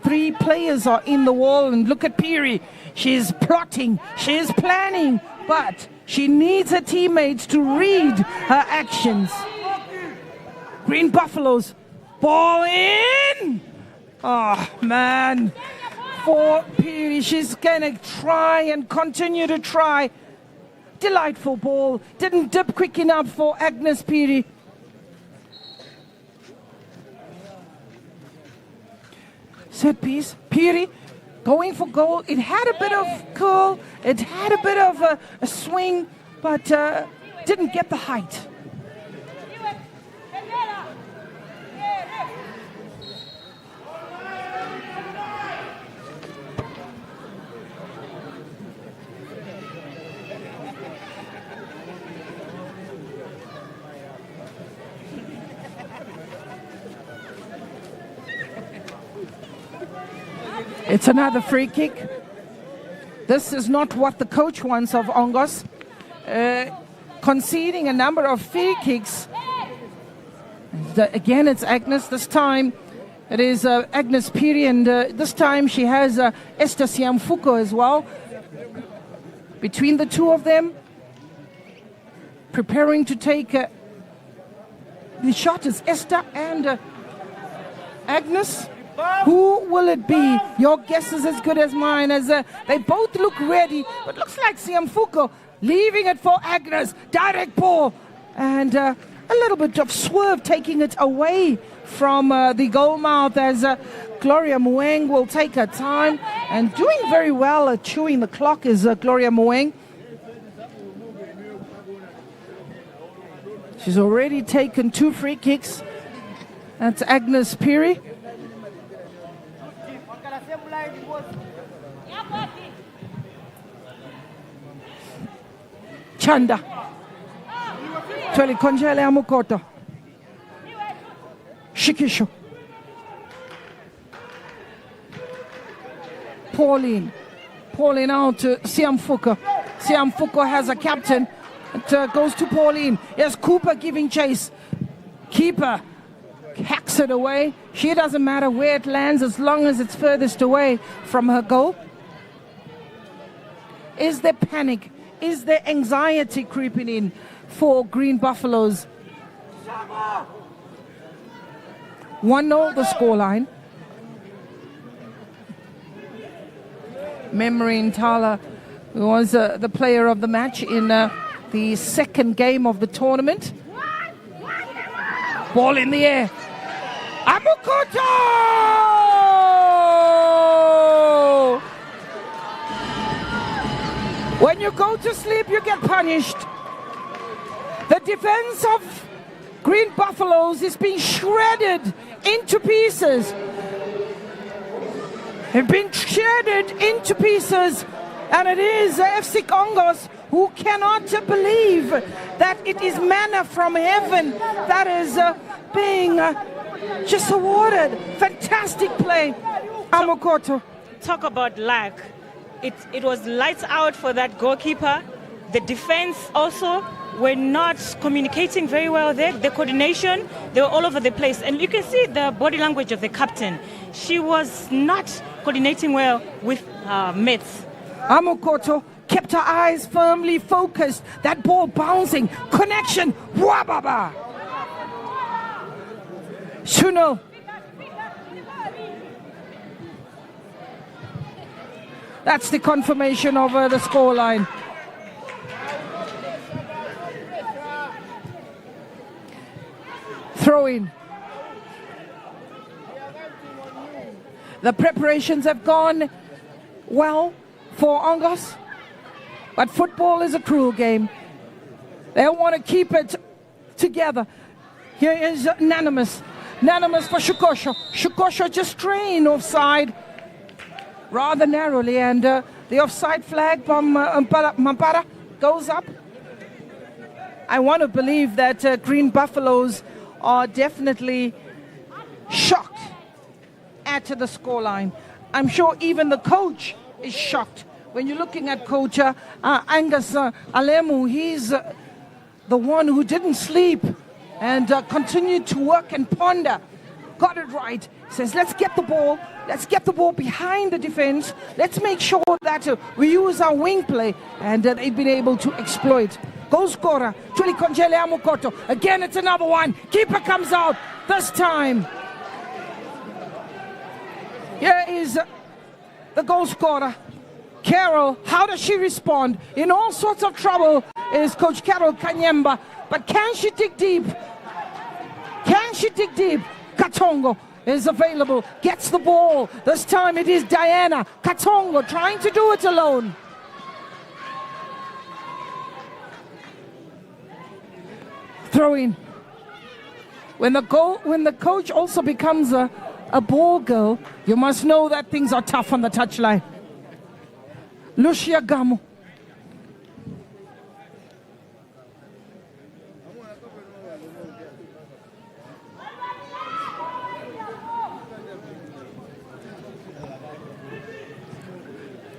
3 players are in the wall, and look at Piri. She's plotting, she's planning, but she needs her teammates to read her actions. Green Buffaloes, ball in! Oh, man. For Piri, she's going to try and continue to try. Delightful ball. Didn't dip quick enough for Agnes Piri. Set piece. Piri going for goal. It had a bit of curl. It had a bit of a swing, but didn't get the height. It's another free kick. This is not what the coach wants of Ongos. Conceding a number of free kicks. Again, it's Agnes. This time it is Agnes Piri, and this time she has Esther Siamfuko as well. Between the two of them, preparing to take the shot is Esther and Agnes. Who will it be? Your guess is as good as mine, as they both look ready. But looks like Siamfuko leaving it for Agnes. Direct ball. And a little bit of swerve taking it away from the goal mouth, as Gloria Mueng will take her time. And doing very well at chewing the clock is Gloria Mueng. She's already taken 2 free kicks. That's Agnes Piri. Chanda. Tweli Konjele Amukoto. Shikisho. Pauline out to Siamfuko. Siamfuko has a captain. It goes to Pauline. Yes, Cooper giving chase. Keeper hacks it away. She doesn't matter where it lands as long as it's furthest away from her goal. Is there panic? Is there anxiety creeping in for Green Buffaloes? 1-0 the scoreline. Memory Ntala who was the player of the match in the second game of the tournament. Ball in the air. Amukoto! When you go to sleep, you get punished. The defense of Green Buffaloes is being shredded into pieces. They've been shredded into pieces, and it is FC Ongos who cannot believe that it is manna from heaven that is being just awarded. Fantastic play, Amukoto. Talk about luck. It was lights out for that goalkeeper. The defense also were not communicating very well there. The coordination, they were all over the place. And you can see the body language of the captain. She was not coordinating well with mates. Amukoto kept her eyes firmly focused. That ball bouncing. Connection. Wababa. Shunel. That's the confirmation of the scoreline. Throw in. The preparations have gone well for Ongos, but football is a cruel game. They want to keep it together. Here is Nanamus. Nanamus for Shukosho. Shukosho just straying offside rather narrowly, and the offside flag from Mampara goes up. I want to believe that Green Buffaloes are definitely shocked at the scoreline. I'm sure even the coach is shocked. When you're looking at Coach Angus Alemu, he's the one who didn't sleep and continued to work and ponder. Got it right. Says, let's get the ball behind the defense. Let's make sure that we use our wing play, and they've been able to exploit. Goal scorer, Tuli Konjele Amukoto. Again, it's another one. Keeper comes out this time. Here is the goal scorer, Carol. How does she respond? In all sorts of trouble is Coach Carol Kanyemba. But can she dig deep? Can she dig deep? Katongo is available, gets the ball. This time it is Diana Katongo trying to do it alone. Throw in. When the coach also becomes a ball girl, you must know that things are tough on the touchline. Lucia Gamu.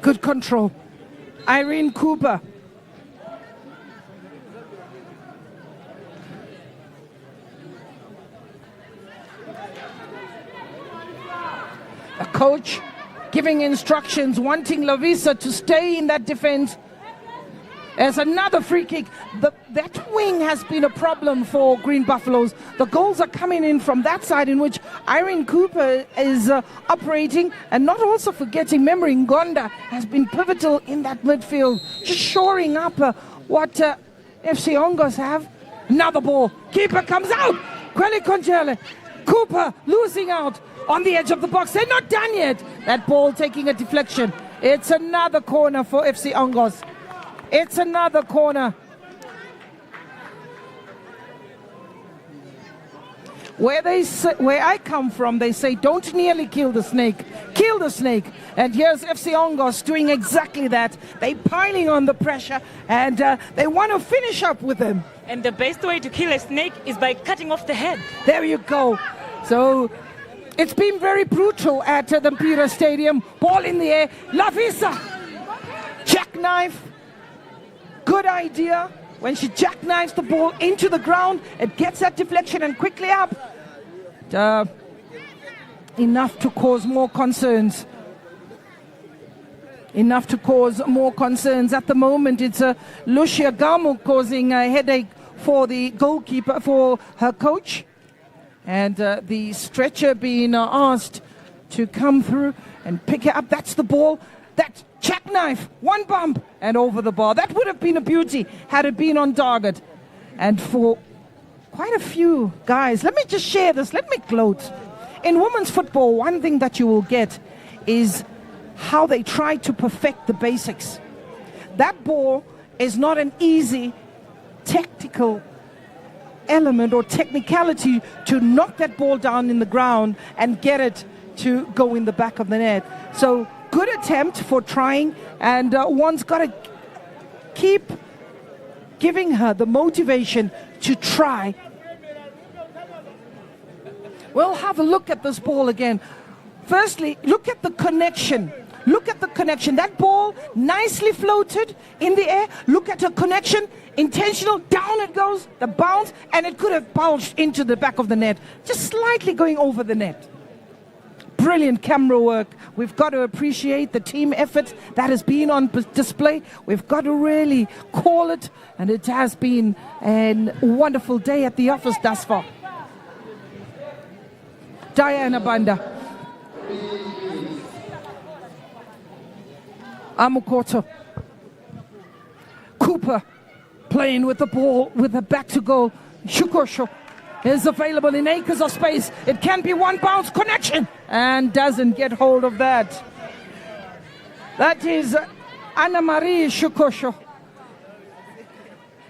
Good control. Irene Cooper. The coach giving instructions, wanting Lavisa to stay in that defense. There's another free kick. That wing has been a problem for Green Buffaloes. The goals are coming in from that side, in which Irene Cooper is operating, and not also forgetting Memory Ngonda has been pivotal in that midfield, just shoring up what FC Ongos have. Another ball. Keeper comes out. Kweli Konjele. Cooper losing out on the edge of the box. They're not done yet. That ball taking a deflection. It's another corner for FC Ongos. It's another corner. Where I come from, they say, don't nearly kill the snake. Kill the snake. And here's FC Ongos doing exactly that. They're piling on the pressure, and they want to finish up with them. And the best way to kill a snake is by cutting off the head. There you go. So it's been very brutal at the Mpira Stadium. Ball in the air. Lavisa. Jackknife. Good idea. When she jackknives the ball into the ground, it gets that deflection and quickly up. Enough to cause more concerns. Enough to cause more concerns. At the moment, it's Lucia Gamu causing a headache for the goalkeeper, for her coach. And the stretcher being asked to come through and pick it up. That's the ball. that jackknife, one bump, and over the bar. That would have been a beauty had it been on target. And for quite a few guys, let me just share this, let me gloat. In women's football, one thing that you will get is how they try to perfect the basics. That ball is not an easy tactical element or technicality to knock that ball down in the ground and get it to go in the back of the net. So good attempt for trying, and one's got to keep giving her the motivation to try. We'll have a look at this ball again. Firstly, look at the connection. Look at the connection. That ball nicely floated in the air. Look at the connection. Intentional. Down it goes. The bounce. And it could have bounced into the back of the net. Just slightly going over the net. Brilliant camera work. We've got to appreciate the team effort that has been on display. We've got to really call it. And it has been a wonderful day at the office thus far. Diana Banda. Amukoto. Cooper playing with the ball with the back to goal. Shukosho is available in acres of space. It can be one bounce connection and doesn't get hold of that. That is Anna Marie Shukosho.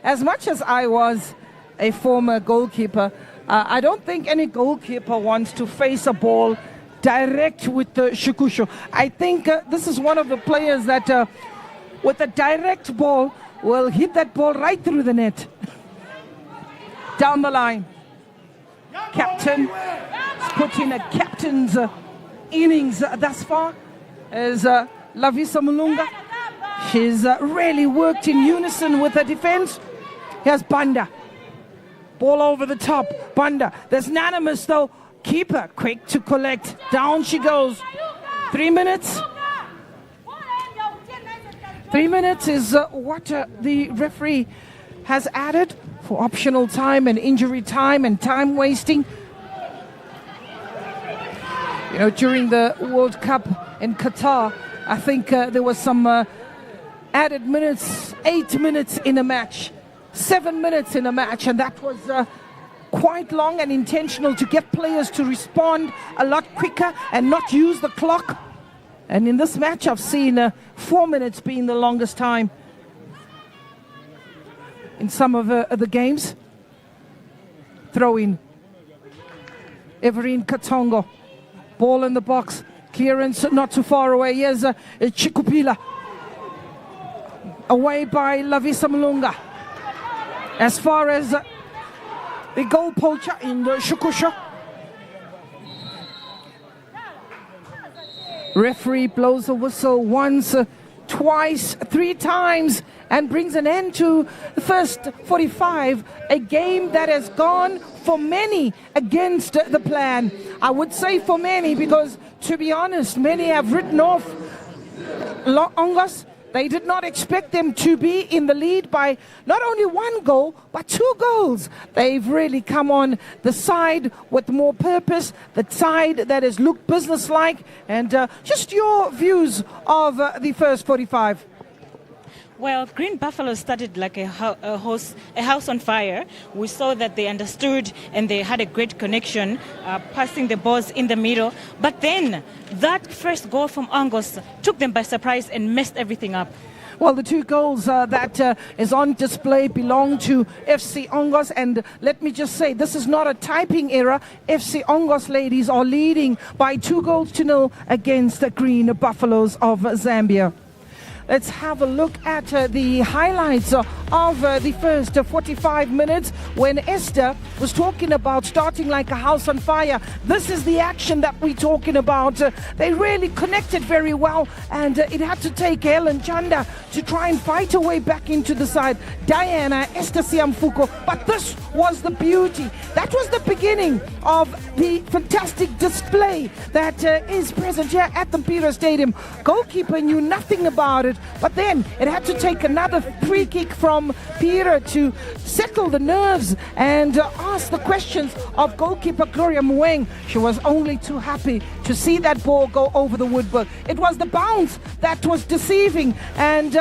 As much as I was a former goalkeeper, I don't think any goalkeeper wants to face a ball direct with the Shukusho. I think this is one of the players that with a direct ball will hit that ball right through the net. Down the line. Captain has put in a captain's innings thus far as Lavisa Mulunga. She's really worked in unison with the defense. Here's Banda. Ball over the top. Banda. There's Nanamus though. Keeper quick to collect. Down she goes. 3 minutes. 3 minutes is what the referee has added for optional time and injury time and time wasting. You know, during the World Cup in Qatar, I think there was some added minutes, 8 minutes in a match, 7 minutes in a match, and that was quite long and intentional to get players to respond a lot quicker and not use the clock. And in this match, I've seen 4 minutes being the longest time in some of the games. Throw-in. Everine Katongo. Ball in the box. Clearance not too far away. Here's Chikupila. Away by Lavisa Mulunga. As far as the goal poacher in the Shukusha. Referee blows a whistle once, twice, 3 times and brings an end to the first 45. A game that has gone for many against the plan. I would say for many because, to be honest, many have written off Ongos. They did not expect them to be in the lead by not only 1 goal, but 2 goals. They've really come on the side with more purpose, the side that has looked businesslike. And just your views of the first 45. Well, Green Buffalo started like a house on fire. We saw that they understood and they had a great connection, passing the balls in the middle. But then that first goal from Ongos took them by surprise and messed everything up. Well, the 2 goals that is on display belong to FC Ongos. And let me just say, this is not a typing error. FC Ongos ladies are leading by 2-0 against the Green Buffaloes of Zambia. Let's have a look at the highlights of the first 45 minutes when Esther was talking about starting like a house on fire. This is the action that we're talking about. They really connected very well, and it had to take Helen Chanda to try and fight her way back into the side. Diana, Esther Siamfuko, but this was the beauty. That was the beginning of the fantastic display that is present here at the Mpira Stadium. Goalkeeper knew nothing about it, but then it had to take another free kick from from Peter to settle the nerves and ask the questions of goalkeeper Gloria Mueng. She was only too happy to see that ball go over the woodwork. It was the bounce that was deceiving, and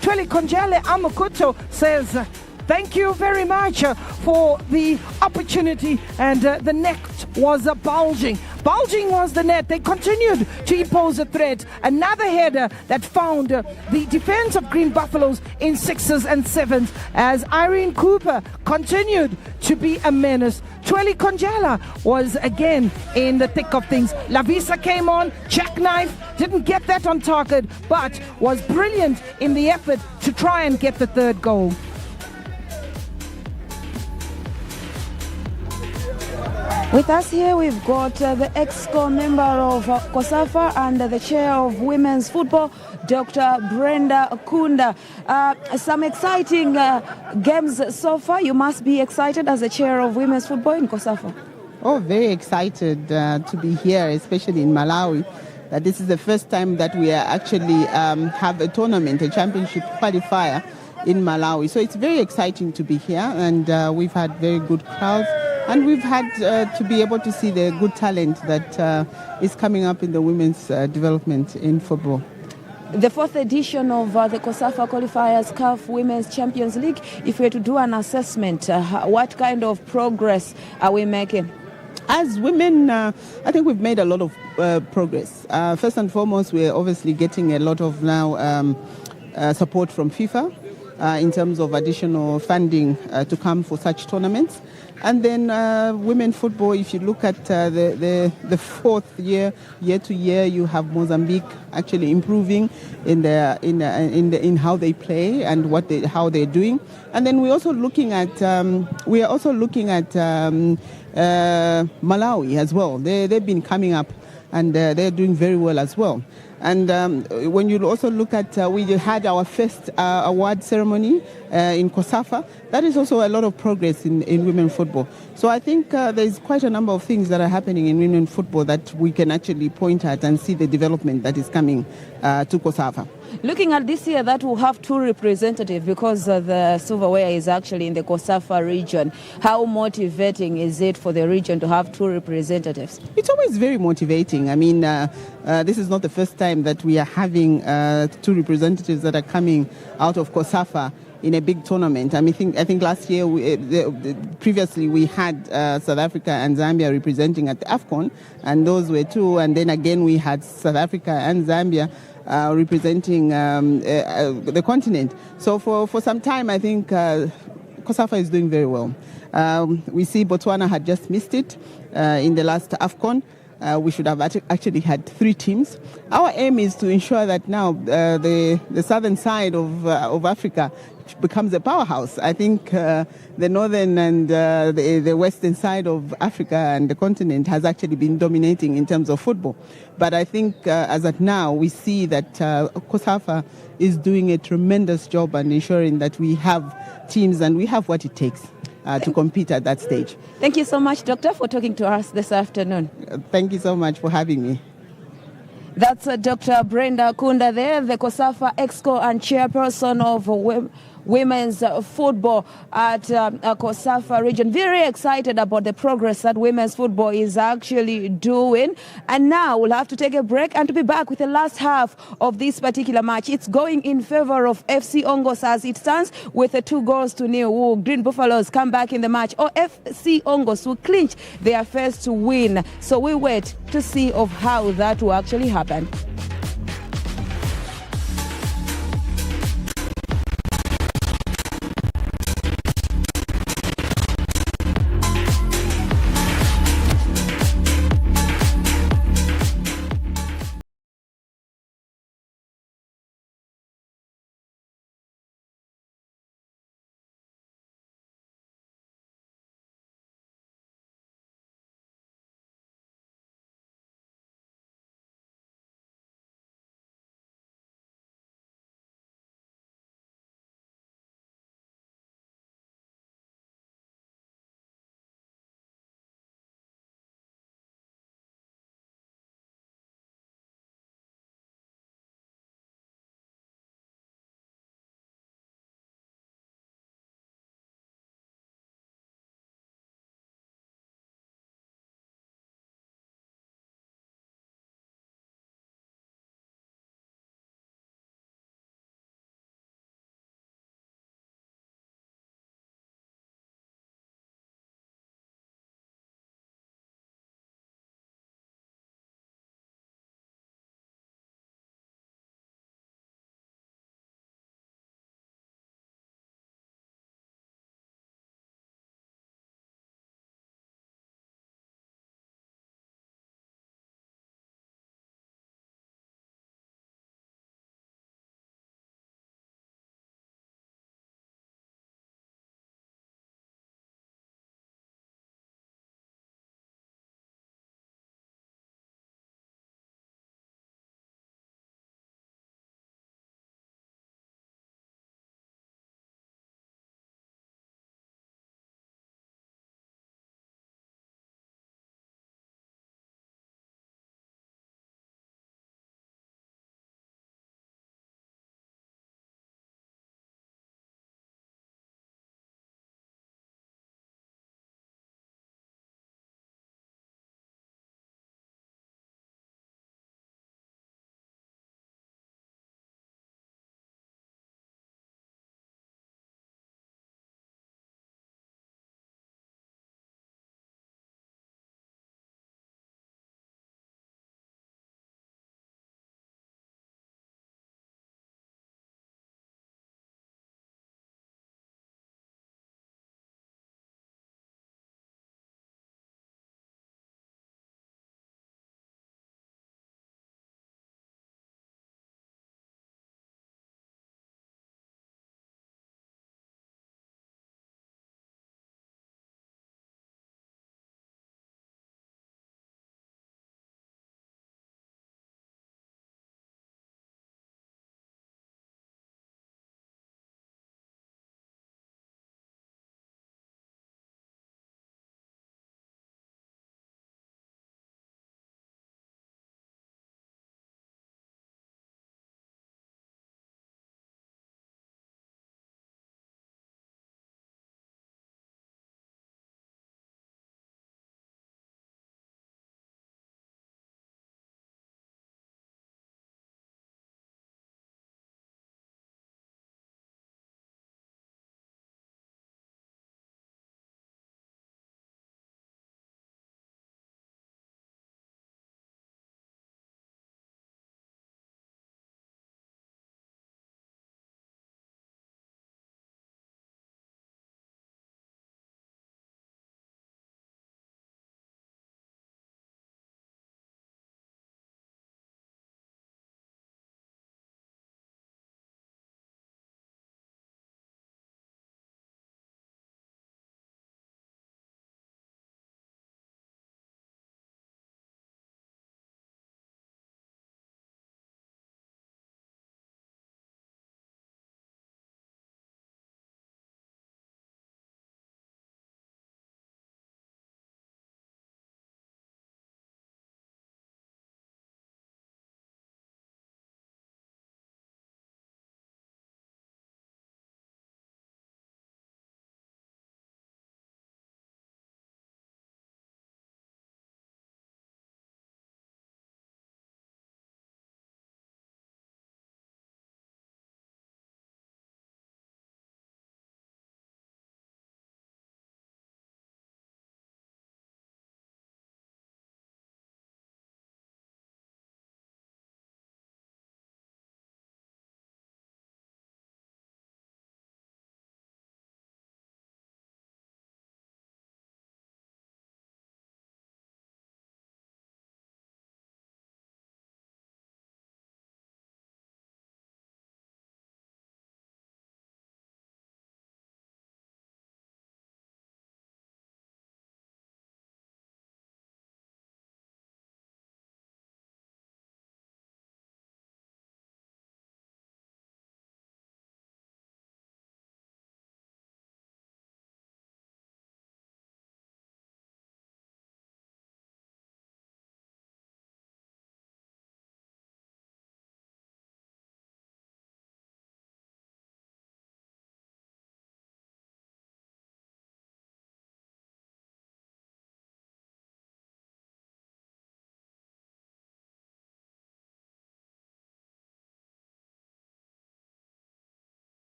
Tweli Konjele Amakuto says, thank you very much for the opportunity, and the net was bulging. Bulging was the net. They continued to impose a threat. Another header that found the defense of Green Buffaloes in 6s and 7s as Irene Cooper continued to be a menace. Tweli Konjala was again in the thick of things. Lavisa came on, jackknife, didn't get that on target, but was brilliant in the effort to try and get the third goal. With us here, we've got the EXCO member of COSAFA and the chair of women's football, Dr. Brenda Kunda. Some exciting games so far. You must be excited as the chair of women's football in COSAFA. Oh, very excited to be here, especially in Malawi. That this is the first time that we are actually have a tournament, a championship qualifier in Malawi. So it's very exciting to be here, and we've had very good crowds. And we've had to be able to see the good talent that is coming up in the women's development in football. The fourth edition of the COSAFA Qualifiers CAF Women's Champions League, if we were to do an assessment, what kind of progress are we making? As women, I think we've made a lot of progress. First and foremost, we're obviously getting a lot of now support from FIFA in terms of additional funding to come for such tournaments. And then women football, if you look at the fourth year to year, you have Mozambique actually improving in how they play and how they're doing. And then we're also looking at Malawi as well. They've been coming up, and they're doing very well as well. And when you also look at, we had our first award ceremony in COSAFA. That is also a lot of progress in women's football. So I think there's quite a number of things that are happening in women's football that we can actually point at and see the development that is coming to COSAFA. Looking at this year, that will have two representatives because the silverware is actually in the COSAFA region. How motivating is it for the region to have two representatives? It's always very motivating. I mean, this is not the first time that we are having two representatives that are coming out of COSAFA in a big tournament. I think last year, previously we had South Africa and Zambia representing at the AFCON, and those were two. And then again, we had South Africa and Zambia representing the continent. So for some time, I think COSAFA is doing very well. We see Botswana had just missed it in the last AFCON. We should have actually had 3 teams. Our aim is to ensure that now the southern side of Africa becomes a powerhouse. I think the northern and the western side of Africa and the continent has actually been dominating in terms of football. But I think as at now, we see that COSAFA is doing a tremendous job and ensuring that we have teams and we have what it takes to compete at that stage. Thank you so much, Doctor, for talking to us this afternoon. Thank you so much for having me. That's Dr. Brenda Kunda there, the COSAFA EXCO and chairperson of women's football at COSAFA region. Very excited about the progress that women's football is actually doing. And now we'll have to take a break and to be back with the last half of this particular match. It's going in favor of FC Ongos as it stands with 2-0. Will Green Buffaloes come back in the match, or FC Ongos will clinch their first win? So we wait to see of how that will actually happen.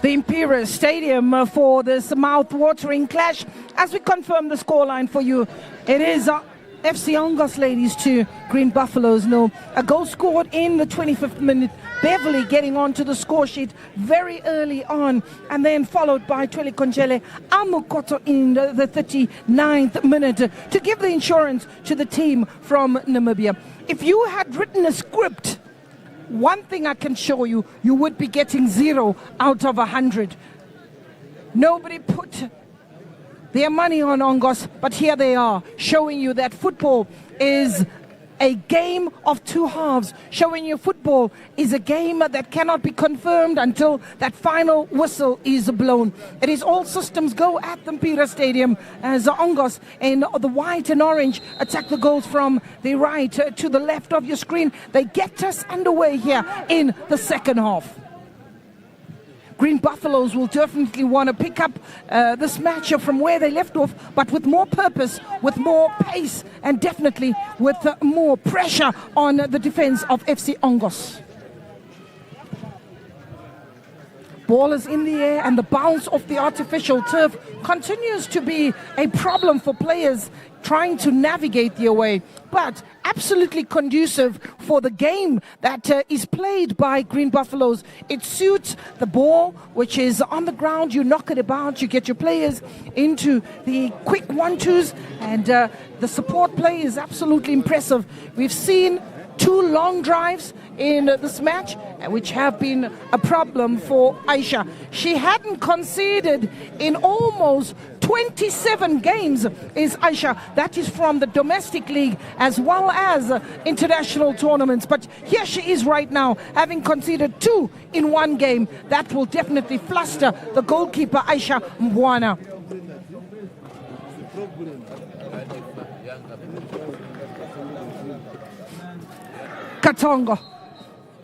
the Imperial Stadium for this mouth-watering clash. As we confirm the scoreline for you, it is FC Ongos ladies 2, Green Buffaloes 0. A goal scored in the 25th minute. Beverly getting onto the score sheet very early on, and then followed by Twele Konjele Amukoto in the 39th minute to give the insurance to the team from Namibia. If you had written a script, one thing I can show you, you would be getting 0 out of 100. Nobody put their money on Ongos, but here they are, showing you that football is a game of two halves, showing you football is a game that cannot be confirmed until that final whistle is blown. It is all systems go at the Mpira Stadium as Ongos in the white and orange attack the goals from the right to the left of your screen. They get us underway here in the second half. Green Buffaloes will definitely want to pick up this match from where they left off, but with more purpose, with more pace, and definitely with more pressure on the defense of FC Ongos. Ball is in the air, and the bounce of the artificial turf continues to be a problem for players trying to navigate their way, but absolutely conducive for the game that is played by Green Buffaloes. It suits the ball, which is on the ground. You knock it about, you get your players into the quick 1-2s, and the support play is absolutely impressive. We've seen 2 long drives in this match, which have been a problem for Aisha. She hadn't conceded in almost 27 games, is Aisha. That is from the domestic league as well as international tournaments. But here she is right now, having conceded 2 in 1 game. That will definitely fluster the goalkeeper, Aisha Mbwana. Katongo.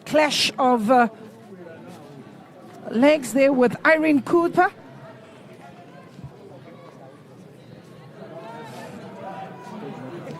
Clash of legs there with Irene Cooper.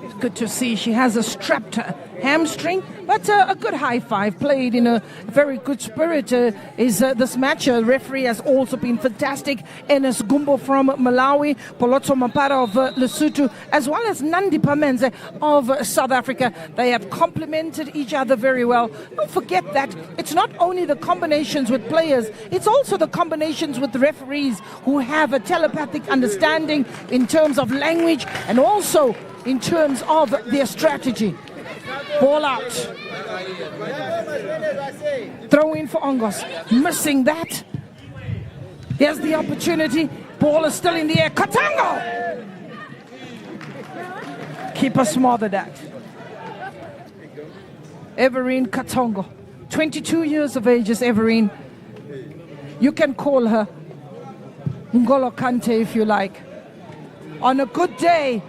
It's good to see she has a strapped hamstring, but a good high five played in a very good spirit is this match. Referee has also been fantastic. Enes Gumbo from Malawi, Polotso Mapara of Lesotho, as well as Nandi Pamenze of South Africa. They have complemented each other very well. Don't forget that it's not only the combinations with players, it's also the combinations with the referees who have a telepathic understanding in terms of language and also in terms of their strategy. Ball out. Throw in for Ongos. Missing that. Here's the opportunity. Ball is still in the air. Katango! Keeper smothered that. Everine Katongo. 22 years of age is Everine. You can call her Ngolo Kante if you like. On a good day,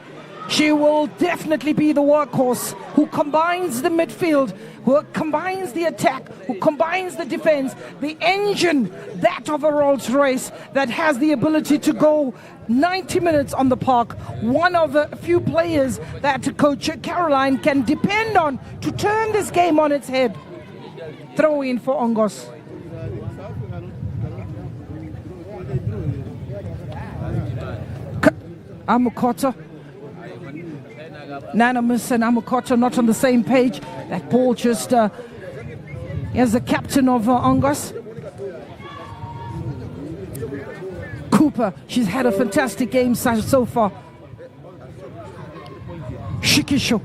she will definitely be the workhorse who combines the midfield, who combines the attack, who combines the defense, the engine, that of a Rolls Royce that has the ability to go 90 minutes on the park. One of the few players that Coach Caroline can depend on to turn this game on its head. Throw in for Ongos. Amukoto. Nanamus and Amukoto not on the same page. That ball just as the captain of Ongos. Cooper, she's had a fantastic game so far. Shikisho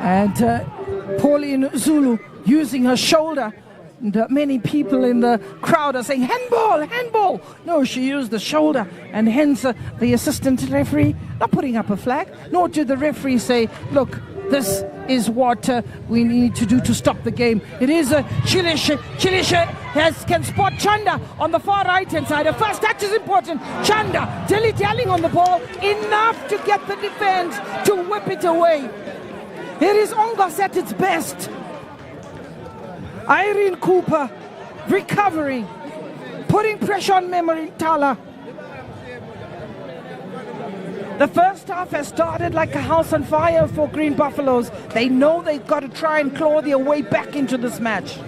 and Pauline Zulu using her shoulder. And many people in the crowd are saying, handball, handball. No, she used the shoulder, and hence the assistant referee not putting up a flag, nor did the referee say, look, this is what we need to do to stop the game. It is Chilisha. Chilisha can spot Chanda on the far right-hand side. The first touch is important. Chanda dilly-dallying on the ball, enough to get the defense to whip it away. It is Ongos at its best. Irene Cooper recovering, putting pressure on Memory Tala. The first half has started like a house on fire for Green Buffaloes. They know they've got to try and claw their way back into this match.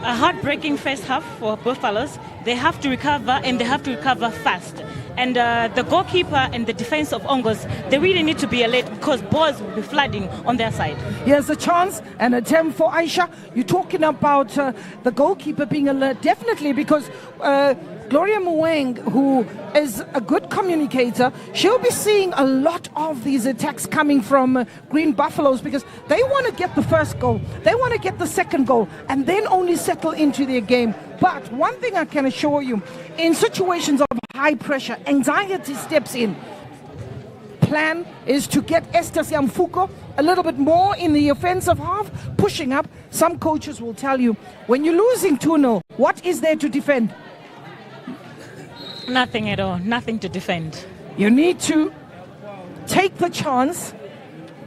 a heartbreaking first half for Buffaloes. They have to recover, and they have to recover fast. And the goalkeeper and the defense of Ongos, they really need to be alert because balls will be flooding on their side. Here's a chance, an attempt for Aisha. You're talking about the goalkeeper being alert, definitely, because Gloria Mueng, who is a good communicator, she'll be seeing a lot of these attacks coming from Green Buffaloes because they want to get the first goal, they want to get the second goal, and then only settle into their game. But one thing I can assure you, in situations of high pressure, anxiety steps in. Plan is to get Esther Siamfuko a little bit more in the offensive half, pushing up. Some coaches will tell you, when you're losing 2-0, what is there to defend? Nothing at all, nothing to defend. You need to take the chance,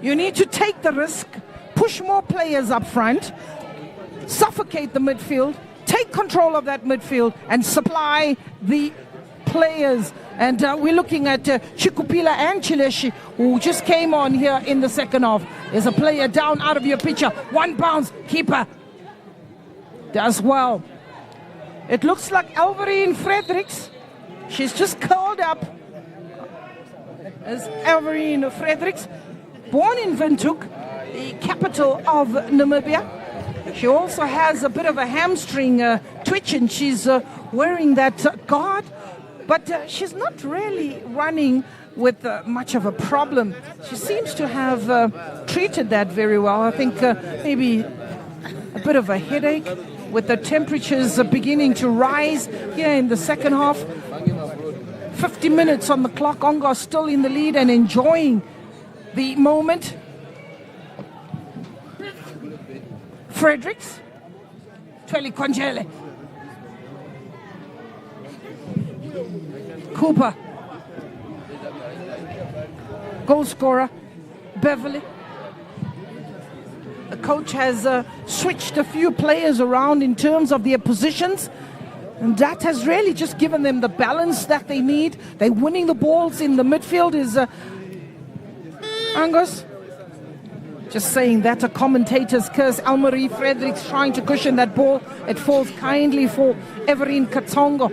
you need to take the risk, push more players up front, suffocate the midfield, take control of that midfield and supply the players. And we're looking at Chikupila and Chileshi, who just came on here in the second half. There's a player down out of your picture, one bounce, keeper does well. It looks like Alvarine Fredericks. She's just curled up as Alvarine Fredericks, born in Windhoek, the capital of Namibia. She also has a bit of a hamstring twitch, and she's wearing that guard, but she's not really running with much of a problem. She seems to have treated that very well. I think maybe a bit of a headache with the temperatures beginning to rise here in the second half. 50 minutes on the clock, Ongos still in the lead and enjoying the moment. Fredericks, Tweli Konjele, Cooper, goal scorer, Beverly. The coach has switched a few players around in terms of their positions, and that has really just given them the balance that they need. They're winning the balls in the midfield. Is Ongos just saying that a commentator's curse. Almarie Fredericks trying to cushion that ball. It falls kindly for Everine Katongo.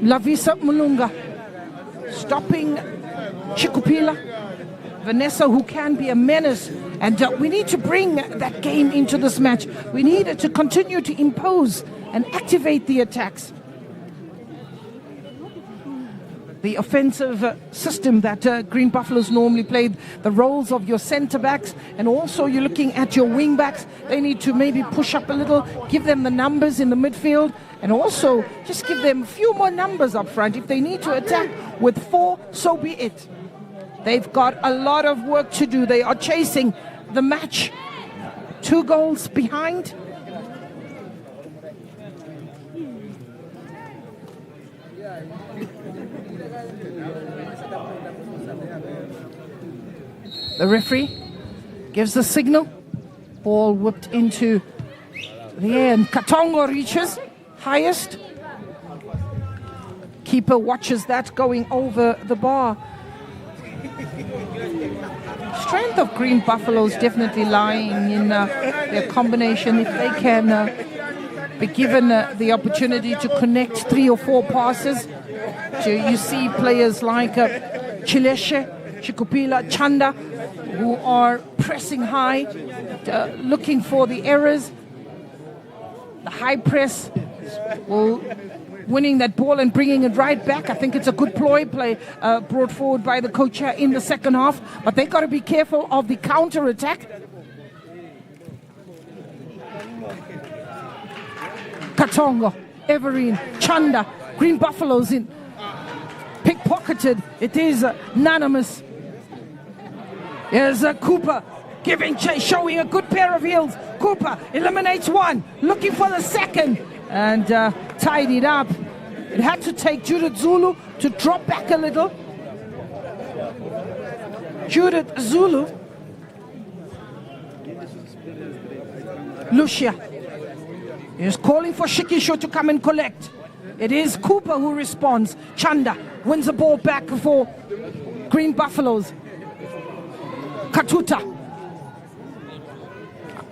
Lavisa Mulunga stopping Chikupila. Vanessa, who can be a menace. And we need to bring that game into this match. We need to continue to impose and activate the attacks. The offensive system that Green Buffaloes normally played, the roles of your centre-backs, and also you're looking at your wing-backs. They need to maybe push up a little, give them the numbers in the midfield, and also just give them a few more numbers up front. If they need to attack with 4, so be it. They've got a lot of work to do. They are chasing the match. 2 goals behind. The referee gives the signal. Ball whipped into the air, and Katongo reaches highest. Keeper watches that going over the bar. Strength of Green Buffaloes definitely lying in their combination. If they can be given the opportunity to connect 3 or 4 passes, you see players like Chileshe, Chikupila, Chanda, who are pressing high, looking for the errors. The high press will winning that ball and bringing it right back. I think it's a good ploy play brought forward by the coach in the second half, but they got to be careful of the counter attack. Katongo, Everine, Chanda, Green Buffaloes in. Pickpocketed. It is anonymous. There's Cooper giving chase, showing a good pair of heels. Cooper eliminates 1, looking for the second, and tied it up. It had to take Judith Zulu to drop back a little. Judith Zulu. Lucia is calling for Shikisho to come and collect. It is Cooper who responds. Chanda wins the ball back for Green Buffaloes. Katuta.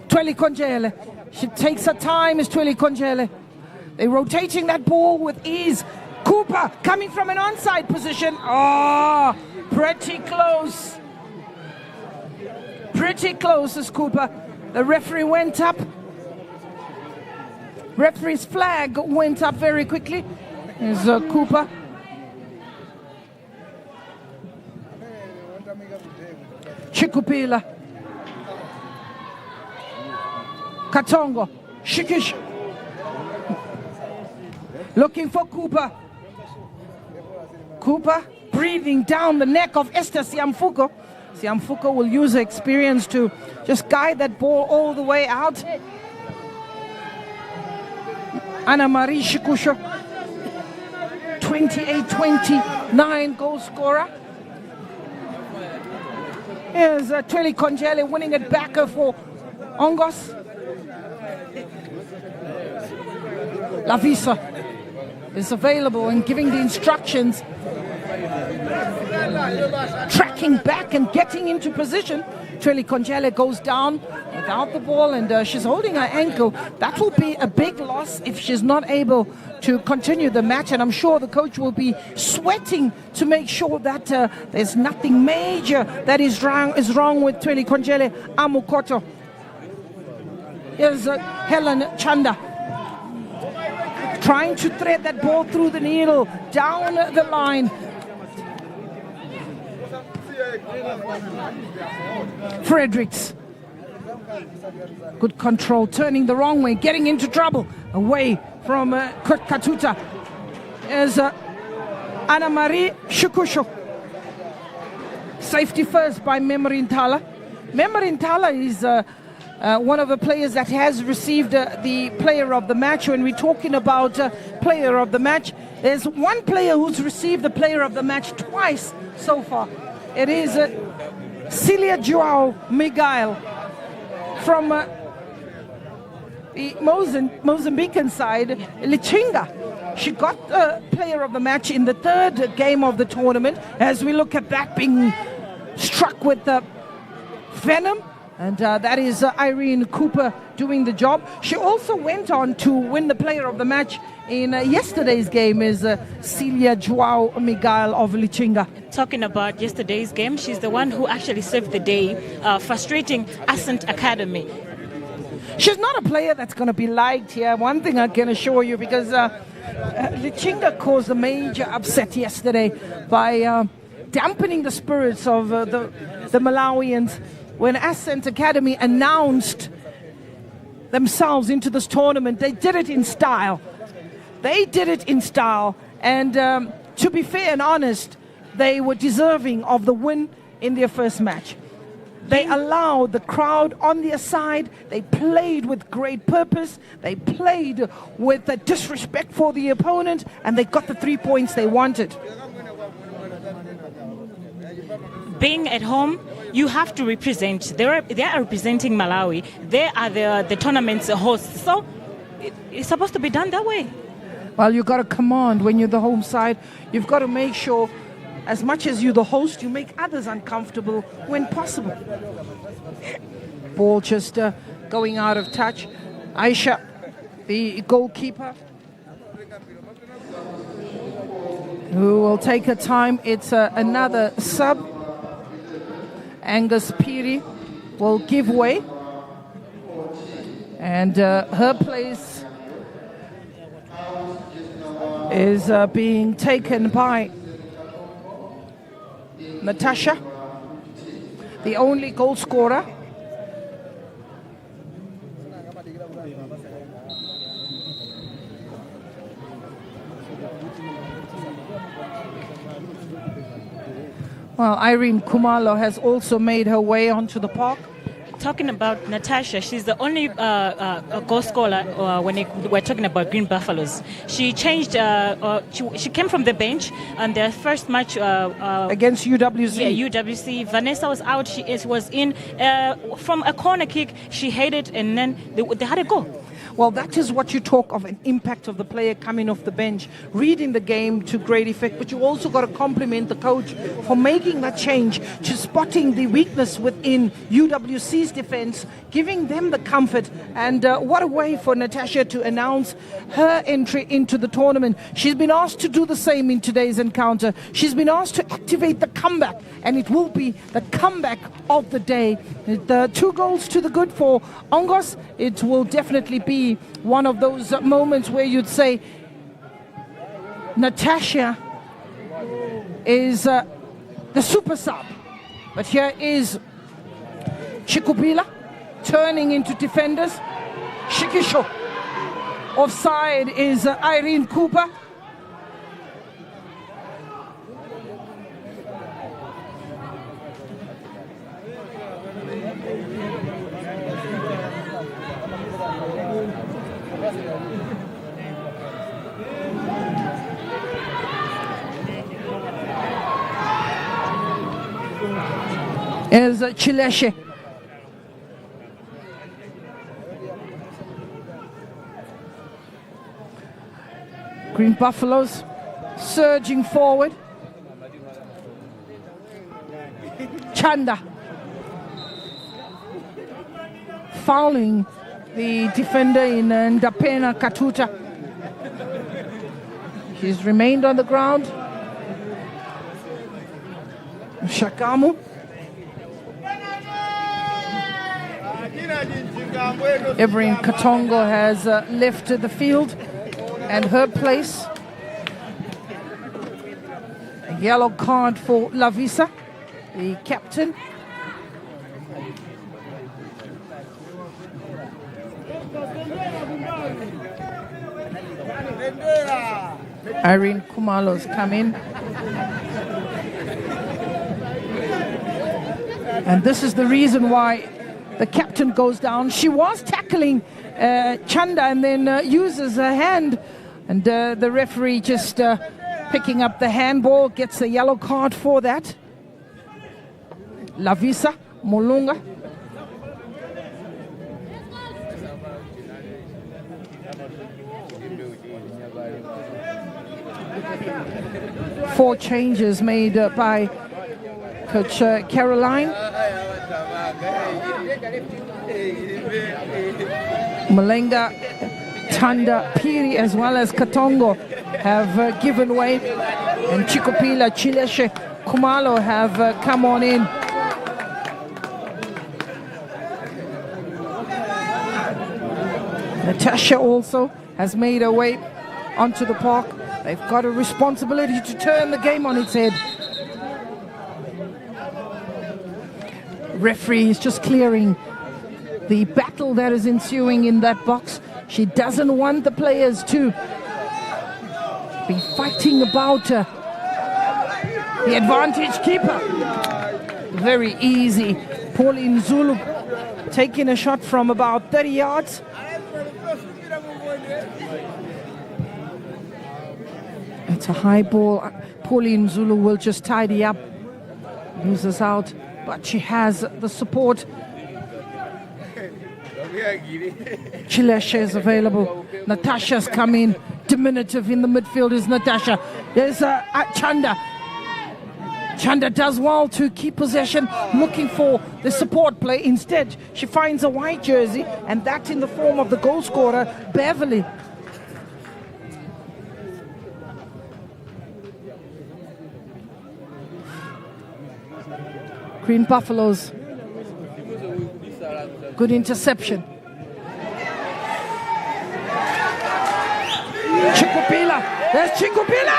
Tweli Konjele. She takes her time, is Twili Konjele. They're rotating that ball with ease. Cooper coming from an onside position. Oh, pretty close. Pretty close is Cooper. The referee went up. Referee's flag went up very quickly. There's Cooper. Chikupila. Katongo. Shikish. Looking for Cooper. Cooper breathing down the neck of Esther Siamfuko. Siamfuko will use her experience to just guide that ball all the way out. Anna Marie Shikusho, 28-29 goal scorer. Here's Twili Konjele winning it back for Ongos. Lavisa is available and giving the instructions. Tracking back and getting into position. Twili Konjele goes down without the ball, and she's holding her ankle. That will be a big loss if she's not able to continue the match, and I'm sure the coach will be sweating to make sure that there's nothing major that is wrong with Twili Konjele Amukoto. Here's Helen Chanda trying to thread that ball through the needle down the line. Fredericks, good control, turning the wrong way, getting into trouble, away from Katuta. There's Anna Marie Shukusho. Safety first by Memorintala. Memorintala is one of the players that has received the player of the match. When we're talking about player of the match, there's one player who's received the player of the match twice so far. It is Celia Joao Miguel from the Mozambican side, Lichinga. She got player of the match in the third game of the tournament. As we look at that being struck with venom, and that is Irene Cooper doing the job. She also went on to win the player of the match in yesterday's game, is Celia Joao Miguel of Lichinga. Talking about yesterday's game, she's the one who actually saved the day, frustrating Ascent Academy. She's not a player that's going to be liked here. One thing I can assure you, because Lichinga caused a major upset yesterday by dampening the spirits of the Malawians when Ascent Academy announced themselves into this tournament. They did it in style. And to be fair and honest, they were deserving of the win in their first match. They allowed the crowd on their side. They played with great purpose. They played with a disrespect for the opponent, and they got the 3 points they wanted. Being at home, you have to represent. They are representing Malawi. They are the tournament's hosts. So it's supposed to be done that way. Well, you've got to command when you're the home side. You've got to make sure, as much as you're the host, you make others uncomfortable when possible. Ball just going out of touch. Aisha, the goalkeeper, who will take her time. It's another sub. Angus Piri will give way. And her place is being taken by Natasha, the only goal scorer. Well, Irene Kumalo has also made her way onto the park. Talking about Natasha, she's the only goal scorer when we're talking about Green Buffaloes. She changed, she came from the bench on their first match against UWC. Yeah, UWC. Vanessa was out. She was in from a corner kick. She hit it, and then they had a goal. Well, that is what you talk of, an impact of the player coming off the bench, reading the game to great effect. But you also got to compliment the coach for making that change, to spotting the weakness within UWC's defense, giving them the comfort. And what a way for Natasha to announce her entry into the tournament. She's been asked to do the same in today's encounter. She's been asked to activate the comeback, and it will be the comeback of the day. The 2 goals to the good for Ongos. It will definitely be one of those moments where you'd say Natasha is the super sub. But here is Chikubila turning into defenders. Shikisho. Offside is Irene Cooper. Is Chileshe. Green Buffaloes surging forward. Chanda fouling the defender in Ndapena Katuta. He's remained on the ground. Shakamu. Evelyn Katongo has left the field, and her place. A yellow card for Lavisa, the captain. Irene Kumalo's come in. And this is the reason why the captain goes down. She was tackling Chanda and then uses her hand. And the referee just picking up the handball, gets a yellow card for that. Lavisa Molunga. Four changes made by Coach Caroline. Malenga, Tanda, Piri, as well as Katongo have given way, and Chikopila, Chileshe, Kumalo have come on in. Natasha also has made her way onto the park. They've got a responsibility to turn the game on its head. Referee is just clearing the battle that is ensuing in that box. She doesn't want the players to be fighting about the advantage keeper. Very easy. Pauline Zulu taking a shot from about 30 yards. It's a high ball. Pauline Zulu will just tidy up. Loses out, but she has the support. Chileshe is available. Natasha's come in. Diminutive in the midfield is Natasha. There's Chanda. Chanda does well to keep possession, looking for the support play. Instead, she finds a white jersey, and that in the form of the goal scorer, Beverly. Green Buffaloes. Good interception. Chikopila. There's Chikopila!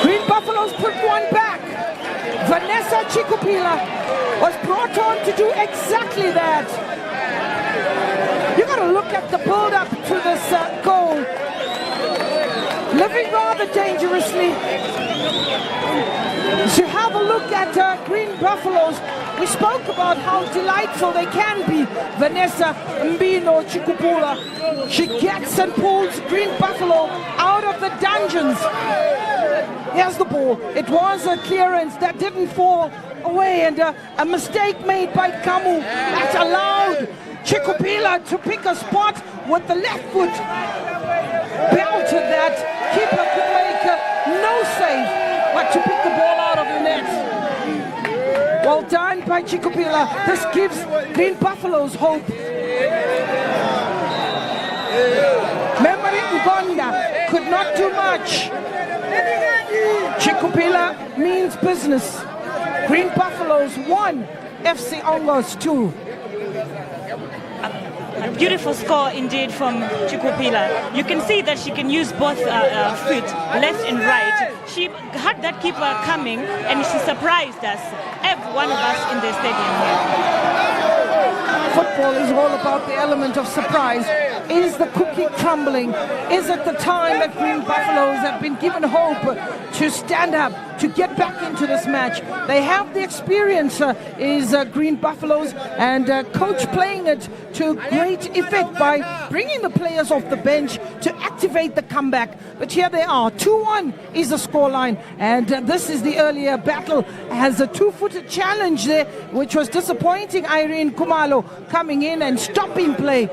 Green Buffaloes put one back. Vanessa Chikopila was brought on to do exactly that. You got to look at the build-up to this goal. Living rather dangerously. So have a look at Green Buffaloes. We spoke about how delightful they can be. Vanessa Mbino Chikupula. She gets and pulls Green Buffalo out of the dungeons. Here's the ball. It was a clearance that didn't fall away, and a mistake made by Kamu that allowed Chikupila to pick a spot with the left foot. Belted that. Keeper could make no save, but to pick the ball out of the net. Well done by Chikupila. This gives Green Buffaloes hope. Memory Ugonda could not do much. Chikupila means business. Green Buffaloes 1, FC Ongos 2. A beautiful score indeed from Chikupila. You can see that she can use both feet, left and right. She had that keeper coming and she surprised us, every one of us in the stadium here. Football is all about the element of surprise. Is the cookie crumbling? Is it the time that Green Buffaloes have been given hope to stand up, to get back into this match? They have the experience, is Green Buffaloes, and coach playing it to great effect by bringing the players off the bench to activate the comeback. But here they are, 2-1 is the scoreline, and this is the earlier battle. Has a two-footed challenge there, which was disappointing. Irene Kumalo coming in and stopping play.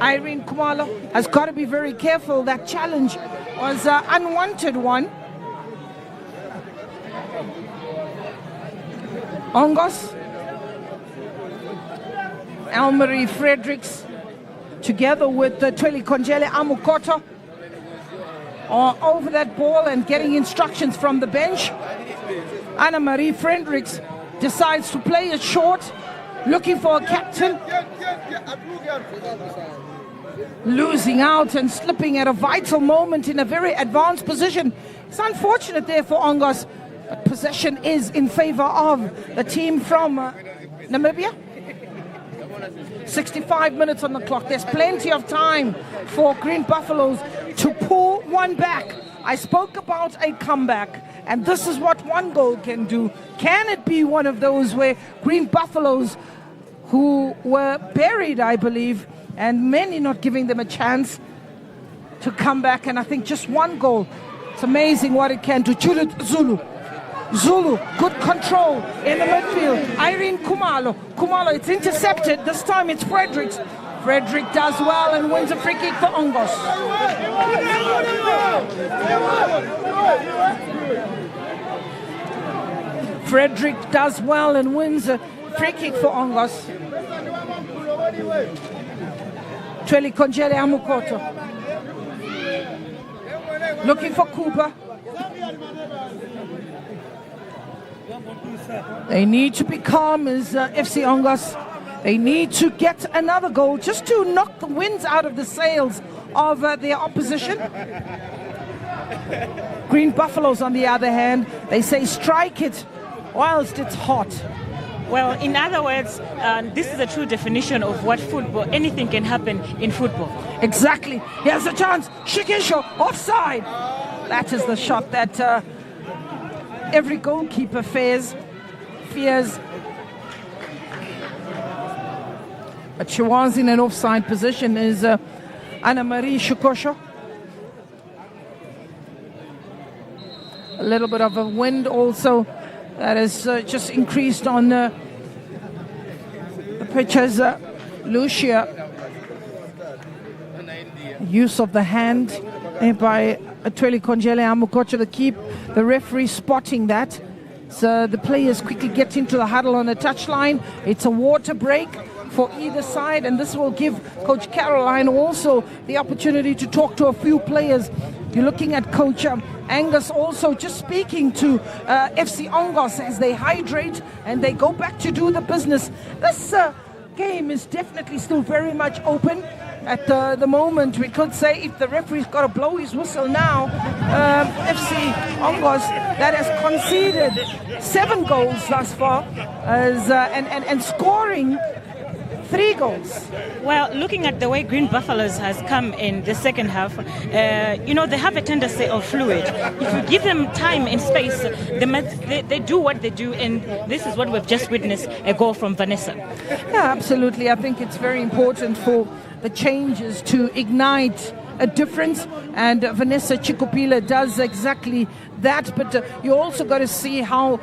Irene Kumalo has got to be very careful. That challenge was an unwanted one. Ongos, Elmarie Fredericks, together with Tweli Konjele Amukoto, are over that ball and getting instructions from the bench. Anna-Marie Fredericks decides to play it short, looking for a captain. Losing out and slipping at a vital moment in a very advanced position. It's unfortunate there for Ongos, but possession is in favor of the team from Namibia. 65 minutes on the clock. There's plenty of time for Green Buffaloes to pull one back. I spoke about a comeback, and this is what one goal can do. Can it be one of those where Green Buffaloes, who were buried, I believe, and many not giving them a chance to come back, and I think just one goal, it's amazing what it can do. Judith Zulu, good control in the midfield. Irene Kumalo, it's intercepted. This time it's Fredericks. Frederick does well and wins a free kick for Ongos. Frederick does well and wins a free kick for Ongos. Tweli Konjele Amukoto. Looking for Cooper. They need to be calm as FC Ongos. They need to get another goal just to knock the winds out of the sails of their opposition. Green Buffaloes, on the other hand, they say strike it whilst it's hot. Well, in other words, this is a true definition of what football, anything can happen in football. Exactly. Here's a chance. Shikisho, offside. That is the shot that every goalkeeper fears. But she was in an offside position, is Anna-Marie Shikosho. A little bit of a wind also that has just increased on the pitch as Lucia. Use of the hand by Tweli Konjele Amukocha to keep the referee spotting that. So the players quickly get into the huddle on the touchline. It's a water break for either side, and this will give Coach Caroline also the opportunity to talk to a few players. You're looking at Coach Angus also just speaking to FC Ongos as they hydrate and they go back to do the business. This game is definitely still very much open. At the moment, we could say if the referee's got to blow his whistle now, FC Ongos, that has conceded 7 goals thus far, and scoring 3 goals. Well, looking at the way Green Buffaloes has come in the second half, they have a tendency of fluid. If you give them time and space, they do what they do, and this is what we've just witnessed, a goal from Vanessa. Yeah, absolutely. I think it's very important for the changes to ignite a difference, and Vanessa Chikopila does exactly that. But you also got to see how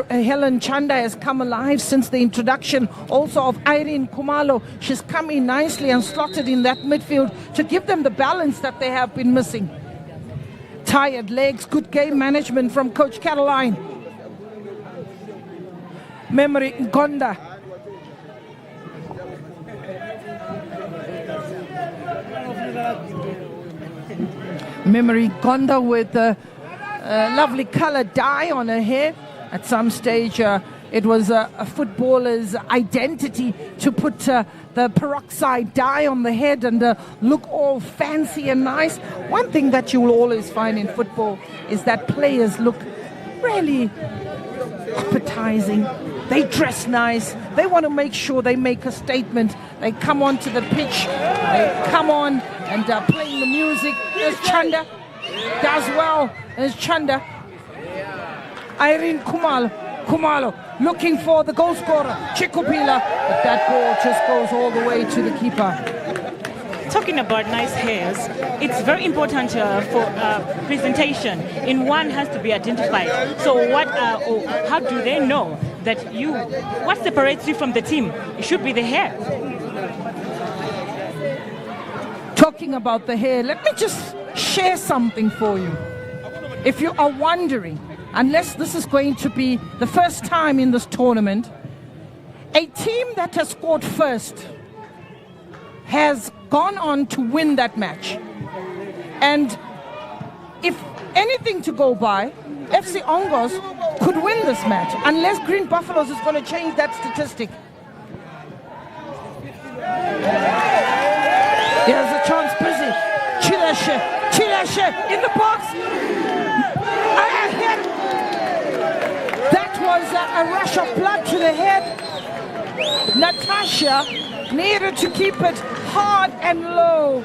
Helen Chanda has come alive since the introduction also of Irene Kumalo. She's come in nicely and slotted in that midfield to give them the balance that they have been missing. Tired legs, good game management from Coach Caroline. Memory Gonda. Memory Gonda with a lovely color dye on her hair. At some stage, it was a footballer's identity to put the peroxide dye on the head and look all fancy and nice. One thing that you will always find in football is that players look really appetizing. They dress nice. They want to make sure they make a statement. They come onto the pitch. They come on and playing the music. There's Chanda. Does well. There's Chanda. Irene Kumalo looking for the goal scorer, Chikopila. But that ball just goes all the way to the keeper. Talking about nice hairs, it's very important for presentation. In one has to be identified. So how do they know that what separates you from the team? It should be the hair. Talking about the hair, let me just share something for you. If you are wondering, unless this is going to be the first time in this tournament, a team that has scored first has gone on to win that match. And if anything to go by, FC Ongos could win this match, unless Green Buffaloes is going to change that statistic. Here's a chance, busy. Chileshe in the box. That was a rush of blood to the head. Natasha needed to keep it hard and low.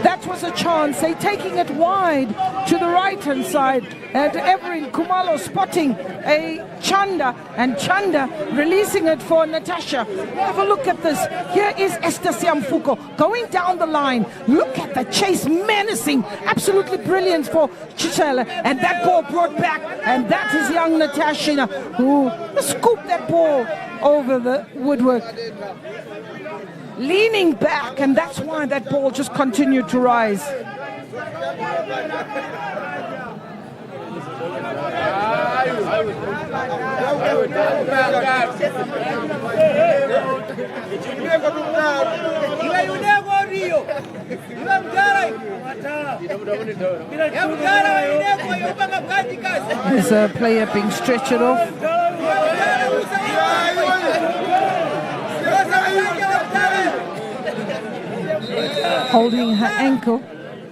That was a chance. They're taking it wide to the right-hand side. And Evelyn Kumalo spotting a Chanda. And Chanda releasing it for Natasha. Have a look at this. Here is Esther Siamfuko going down the line. Look at the chase, menacing. Absolutely brilliant for Chichela. And that ball brought back. And that is young Natasha who scooped that ball over the woodwork. Leaning back, and that's why that ball just continued to rise. There's a player being stretched off. Holding her ankle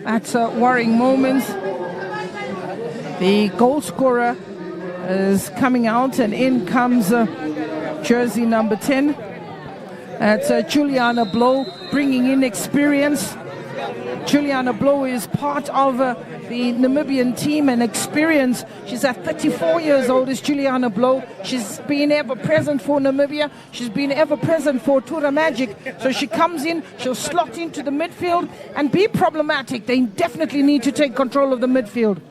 at worrying moments. The goal scorer is coming out, and in comes jersey number 10. That's Juliana Blow, bringing in experience. Juliana Blow is part of the Namibian team and experience. She's at 34 years old, is Juliana Blow. She's been ever present for Namibia. She's been ever present for Tura Magic. So she comes in, she'll slot into the midfield and be problematic. They definitely need to take control of the midfield.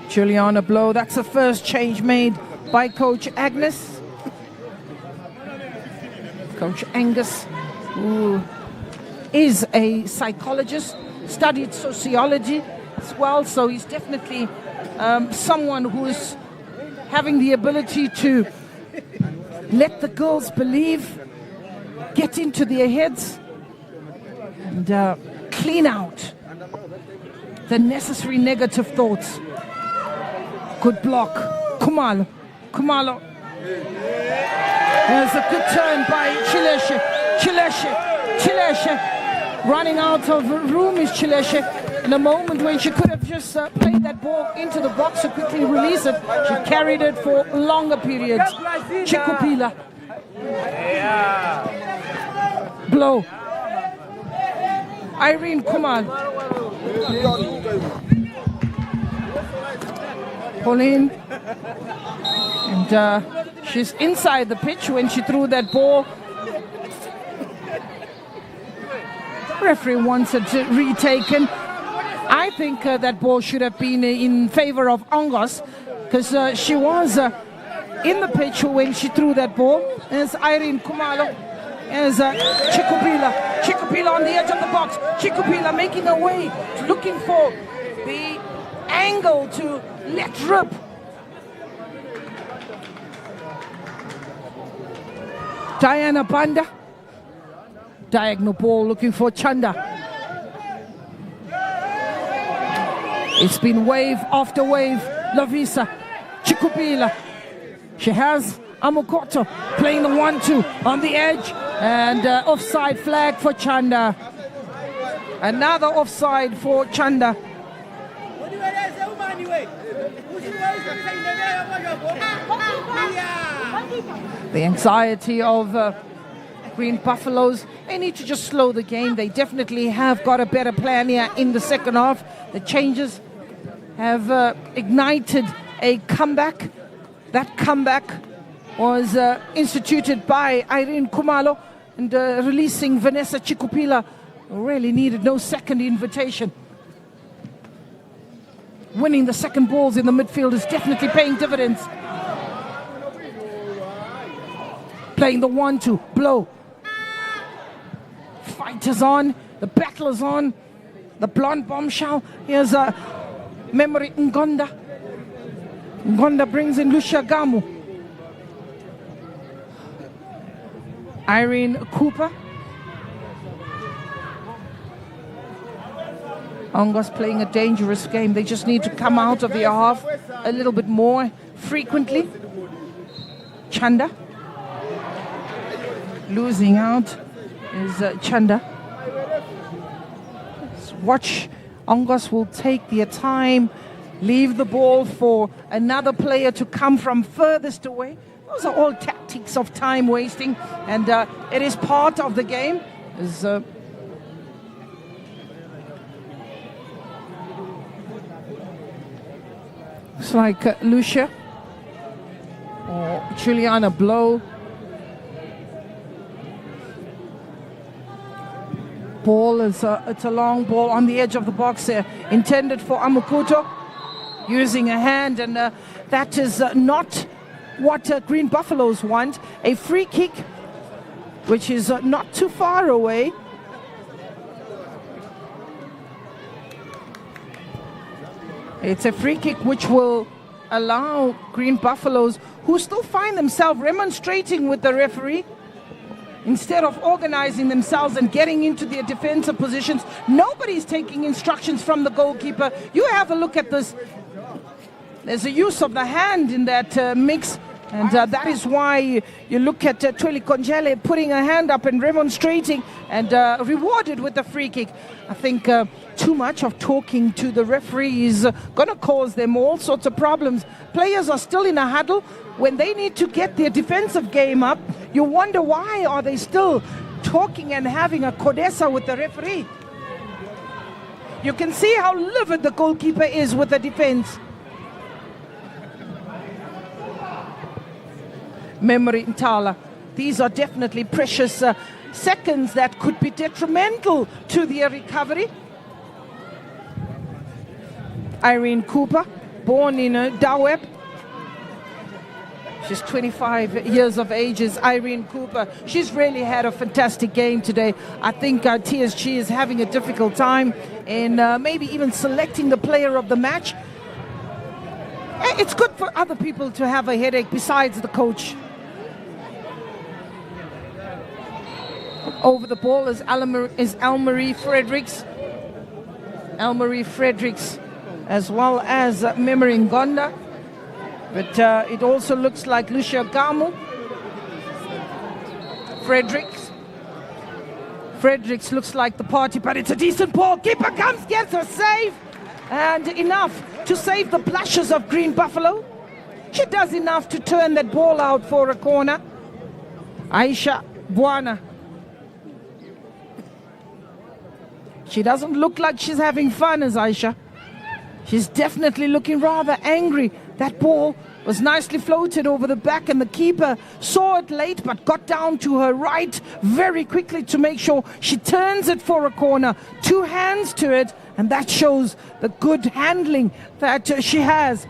Juliana Blow, that's the first change made by Coach Agnes. Coach Angus, who is a psychologist, studied sociology as well, so he's definitely someone who is having the ability to let the girls believe, get into their heads, and clean out the necessary negative thoughts. Good block. Kumalo. There's a good turn by Chileshe. Running out of room is Chileshe. In a moment when she could have just played that ball into the box to quickly release it, she carried it for longer periods. Chikopila. Blow. Irene Kumalo. Pauline. And She's inside the pitch when she threw that ball. Referee wants it retaken. I think that ball should have been in favor of Ongos, because she was in the pitch when she threw that ball. There's Irene Kumalo. There's Chikupila. Chikupila on the edge of the box. Chikupila making her way, looking for the angle to let rip. Diana Banda. Diagonal ball looking for Chanda. It's been wave after wave. Lovisa. Chikupila. She has Amukoto playing the 1-2 on the edge. And offside flag for Chanda. Another offside for Chanda. The anxiety of Green Buffaloes, they need to just slow the game. They definitely have got a better plan here in the second half. The changes have ignited a comeback. That comeback was instituted by Irene Kumalo, and releasing Vanessa Chikupila really needed no second invitation. Winning the second balls in the midfield is definitely paying dividends. Playing the 1-2, blow. Fight is on, the battle is on. The blonde bombshell. Here's a Memory Ngonda. Ngonda brings in Lucia Gamu. Irene Cooper. Ongos playing a dangerous game. They just need to come out of the half a little bit more frequently. Chanda. Losing out is Chanda. Let's watch. Ongos will take their time, leave the ball for another player to come from furthest away. Those are all tactics of time wasting, and it is part of the game. Looks like Lucia or Juliana Blow. Ball is it's a long ball on the edge of the box there, intended for Amukuto, using a hand, and that is not what Green Buffaloes want. A free kick, which is not too far away. It's a free kick which will allow Green Buffaloes, who still find themselves remonstrating with the referee, instead of organizing themselves and getting into their defensive positions. Nobody's taking instructions from the goalkeeper. You have a look at this. There's a use of the hand in that mix, and that is why you look at Twili Konjele putting her hand up and remonstrating, and rewarded with the free kick. I think too much of talking to the referee is going to cause them all sorts of problems. Players are still in a huddle. When they need to get their defensive game up, you wonder why are they still talking and having a codessa with the referee. You can see how livid the goalkeeper is with the defense. Memory Ntala. These are definitely precious seconds that could be detrimental to their recovery. Irene Cooper, born in Daweb. She's 25 years of age, is Irene Cooper. She's really had a fantastic game today. I think TSG is having a difficult time in maybe even selecting the player of the match. It's good for other people to have a headache besides the coach. Over the ball is Elmarie Fredericks. Elmarie Fredericks, as well as Memory Ngonda. But it also looks like Lucia Gamu. Fredericks looks like the party, but it's a decent ball. Keeper comes, gets a save. And enough to save the blushes of Green Buffalo. She does enough to turn that ball out for a corner. Aisha Buana. She doesn't look like she's having fun as Aisha. She's definitely looking rather angry. That ball was nicely floated over the back, and the keeper saw it late but got down to her right very quickly to make sure she turns it for a corner. 2 hands to it, and that shows the good handling that she has.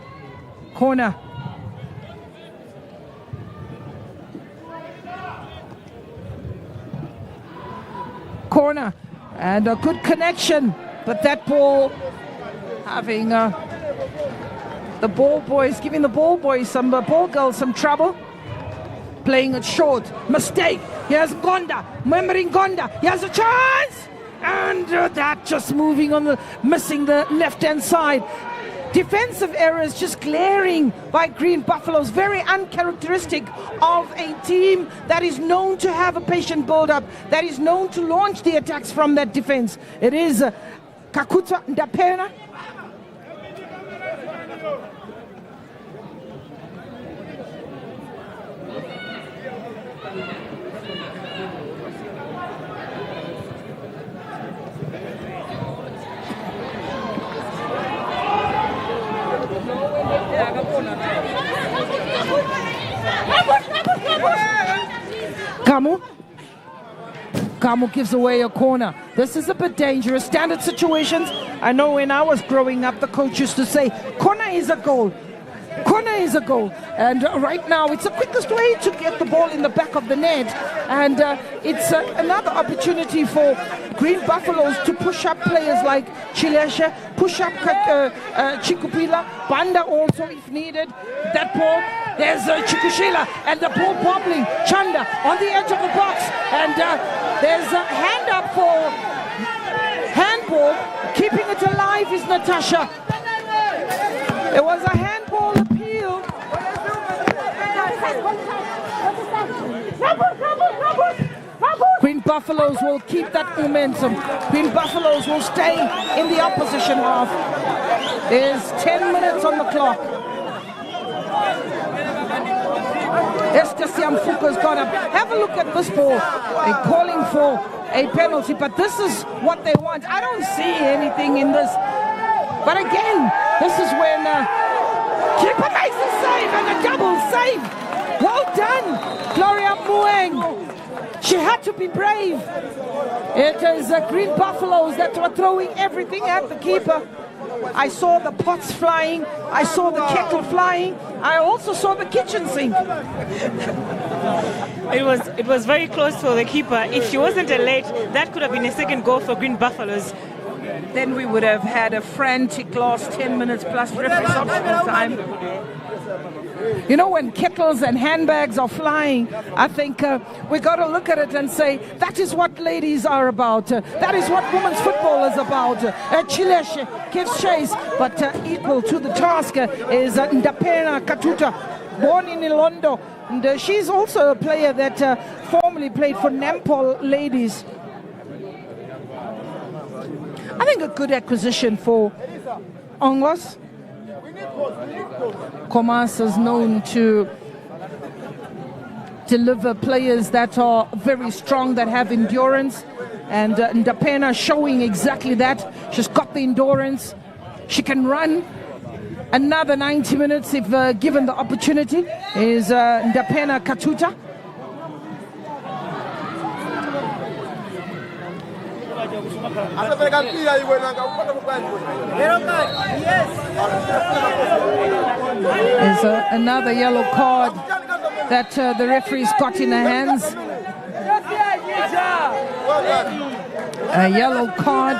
Corner. Corner, and a good connection, but that ball having the ball boys, giving the ball boys, some ball girls some trouble. Playing it short. Mistake. Here's Gonda. Remembering Gonda. He has a chance. And that just moving on the, missing the left-hand side. Defensive errors just glaring by Green Buffaloes. Very uncharacteristic of a team that is known to have a patient build-up, that is known to launch the attacks from that defense. It is Kakuta Ndapena. Kamu gives away a corner. This is a bit dangerous. Standard situations. I know when I was growing up, the coach used to say, corner is a goal. Corner is a goal. And right now, it's the quickest way to get the ball in the back of the net. And it's another opportunity for Green Buffaloes to push up players like Chileshe, push up Chikupila, Banda also if needed. That ball, there's Chikushila, and the ball bobbling. Chanda on the edge of the box. And there's a hand up for handball. Keeping it alive is Natasha. It was a handball appeal. Green Buffaloes will keep that momentum. Green Buffaloes will stay in the opposition half. There's 10 minutes on the clock. Esther Siamfuko's got up. Have a look at this ball. They're calling for a penalty, but this is what they want. I don't see anything in this. But again, this is when keeper makes a save and a double save. Well done, Gloria Mueng. She had to be brave. It is Green Buffaloes that were throwing everything at the keeper. I saw the pots flying. I saw the kettle flying. I also saw the kitchen sink. It was very close for the keeper. If she wasn't late, that could have been a second goal for Green Buffaloes. Then we would have had a frantic last 10 minutes plus referee optional time. You know, when kettles and handbags are flying, I think we got to look at it and say, that is what ladies are about. That is what women's football is about. Chileshe gives chase, but equal to the task is Ndapena Katuta, born in Ilondo. And she's also a player that formerly played for Nampol Ladies. I think a good acquisition for Ongos. Comas is known to deliver players that are very strong, that have endurance. And Ndapena showing exactly that. She's got the endurance. She can run another 90 minutes if given the opportunity. Is Ndapena Katuta. There's another yellow card that the referee's got in her hands. A yellow card.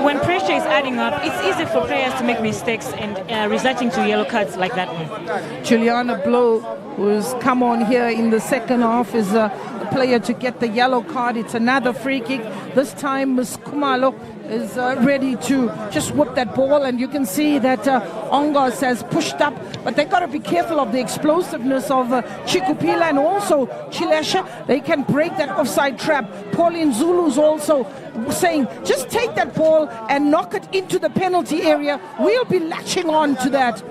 When pressure is adding up, it's easy for players to make mistakes and resulting to yellow cards like that one. Juliana Blow, who's come on here in the second half, is the player to get the yellow card. It's another free kick. This time Ms. Kumalo is ready to just whip that ball, and you can see that Ongos has pushed up, but they've got to be careful of the explosiveness of Chikupila and also Chileshe. They can break that offside trap. Pauline Zulu's also saying, just take that ball and knock it into the penalty area. We'll be latching on to that.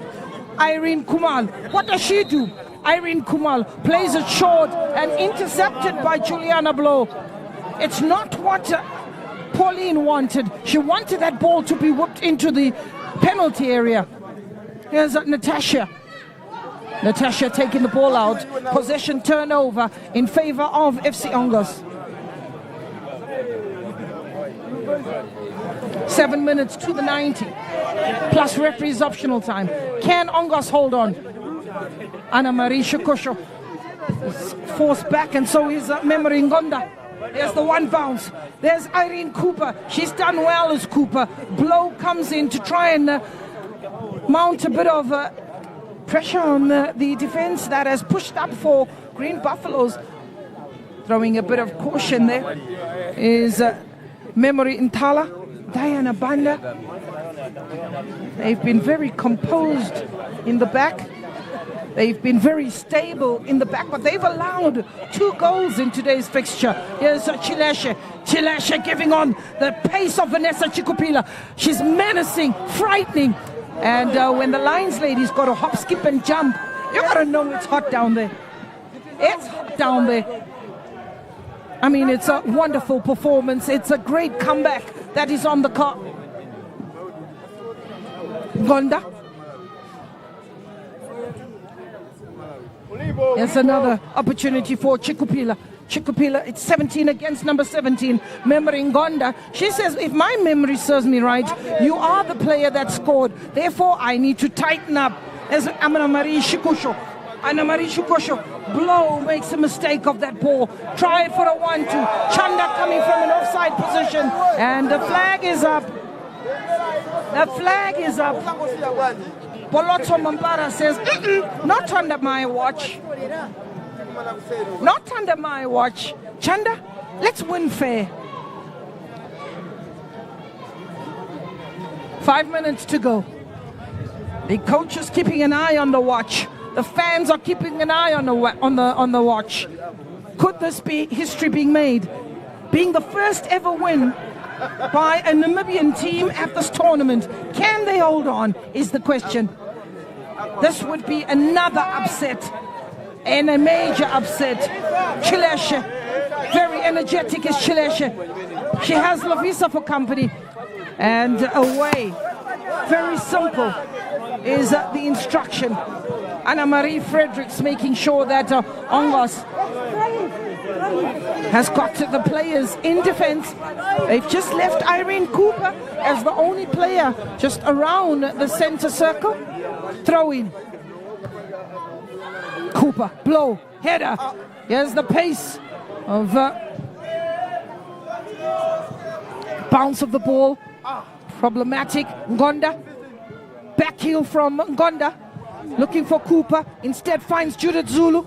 Irene Kumal, what does she do? Irene Kumal plays it short and intercepted by Juliana Blow. It's not what Pauline wanted. She wanted that ball to be whipped into the penalty area. Here's Natasha. Natasha taking the ball out. Possession turnover in favor of FC Ongos. 7 minutes to the 90. Plus referee's optional time. Can Ongos hold on? Anna Marie Shukosho is forced back, and so is Memory Ngonda. There's the one bounce. There's Irene Cooper. She's done well as Cooper. Blow comes in to try and mount a bit of pressure on the defense that has pushed up for Green Buffaloes. Throwing a bit of caution there is Memory Ntala, Diana Banda. They've been very composed in the back. They've been very stable in the back, but they've allowed 2 goals in today's fixture. Here's Chileshe. Chileshe giving on the pace of Vanessa Chikupila. She's menacing, frightening. And when the Lions lady's got to hop, skip and jump, you got to know it's hot down there. It's hot down there. I mean, it's a wonderful performance. It's a great comeback that is on the card. Gonda. There's another opportunity for Chikupila. Chikupila, it's 17 against number 17, Memory Ngonda. She says, if my memory serves me right, you are the player that scored. Therefore, I need to tighten up. There's Anna Marie Shukosho. Anna Marie Shukosho. Blow makes a mistake of that ball. Try for a 1-2. Chanda coming from an offside position. And the flag is up. The flag is up. Polotso Mampara says, not under my watch. Not under my watch. Chanda, let's win fair. 5 minutes to go. The coach is keeping an eye on the watch. The fans are keeping an eye on the watch. Could this be history being made? Being the first ever win by a Namibian team at this tournament. Can they hold on, is the question. This would be another upset, and a major upset. Chileshe, very energetic is Chileshe. She has Lovisa for company. And away, very simple, is the instruction. Anna Marie Fredericks making sure that Ongos has got the players in defense. They've just left Irene Cooper as the only player just around the center circle. Throw in. Cooper, blow, header. Here's the pace of bounce of the ball. Problematic. Ngonda. Back heel from Ngonda. Looking for Cooper. Instead finds Judith Zulu.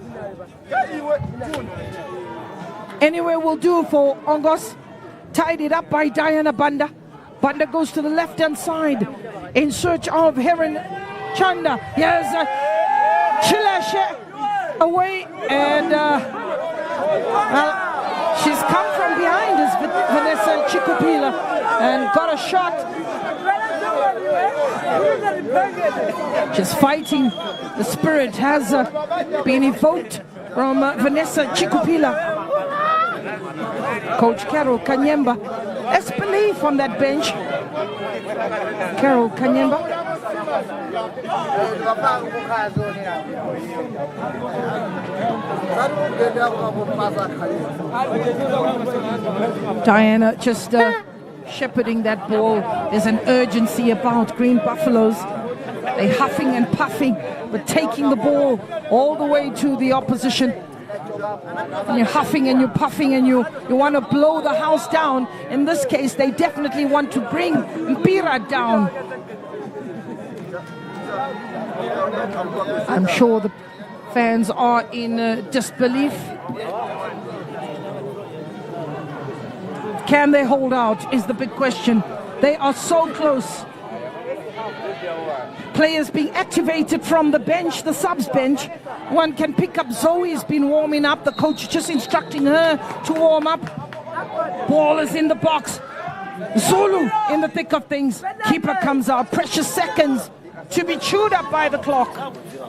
Anywhere will do for Ongos. Tied it up by Diana Banda. Banda goes to the left-hand side in search of Heron Chanda. Here's Chileshe away, and she's come from behind as Vanessa Chikupila and got a shot. Just fighting. The spirit has been evoked from Vanessa Chikupila. Coach Carol Kanyemba. Let's believe on that bench. Carol Kanyemba. Diana just shepherding that ball. There's an urgency about Green Buffaloes. They're huffing and puffing, but taking the ball all the way to the opposition. And you're huffing and you're puffing and you want to blow the house down. In this case, they definitely want to bring Mpira down. I'm sure the fans are in disbelief. Can they hold out is the big question. They are so close. Players being activated from the bench, the subs bench. One can pick up Zoe's been warming up. The coach just instructing her to warm up. Ball is in the box. Zulu in the thick of things. Keeper comes out. Precious seconds to be chewed up by the clock.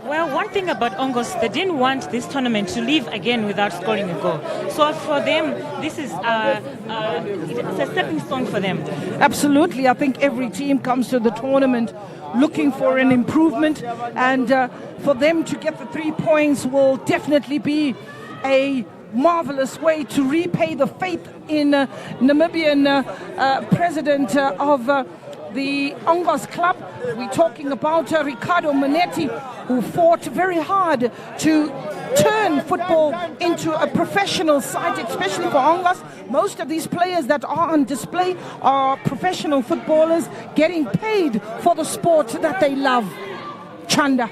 Well, one thing about Ongos, they didn't want this tournament to leave again without scoring a goal. So for them, this is it's a stepping stone for them. Absolutely. I think every team comes to the tournament looking for an improvement, and for them to get the 3 points will definitely be a marvelous way to repay the faith in Namibian president of the Ongos club. We're talking about Ricardo Manetti, who fought very hard to turn football into a professional side, especially for Ongos. Most of these players that are on display are professional footballers getting paid for the sport that they love. Chanda.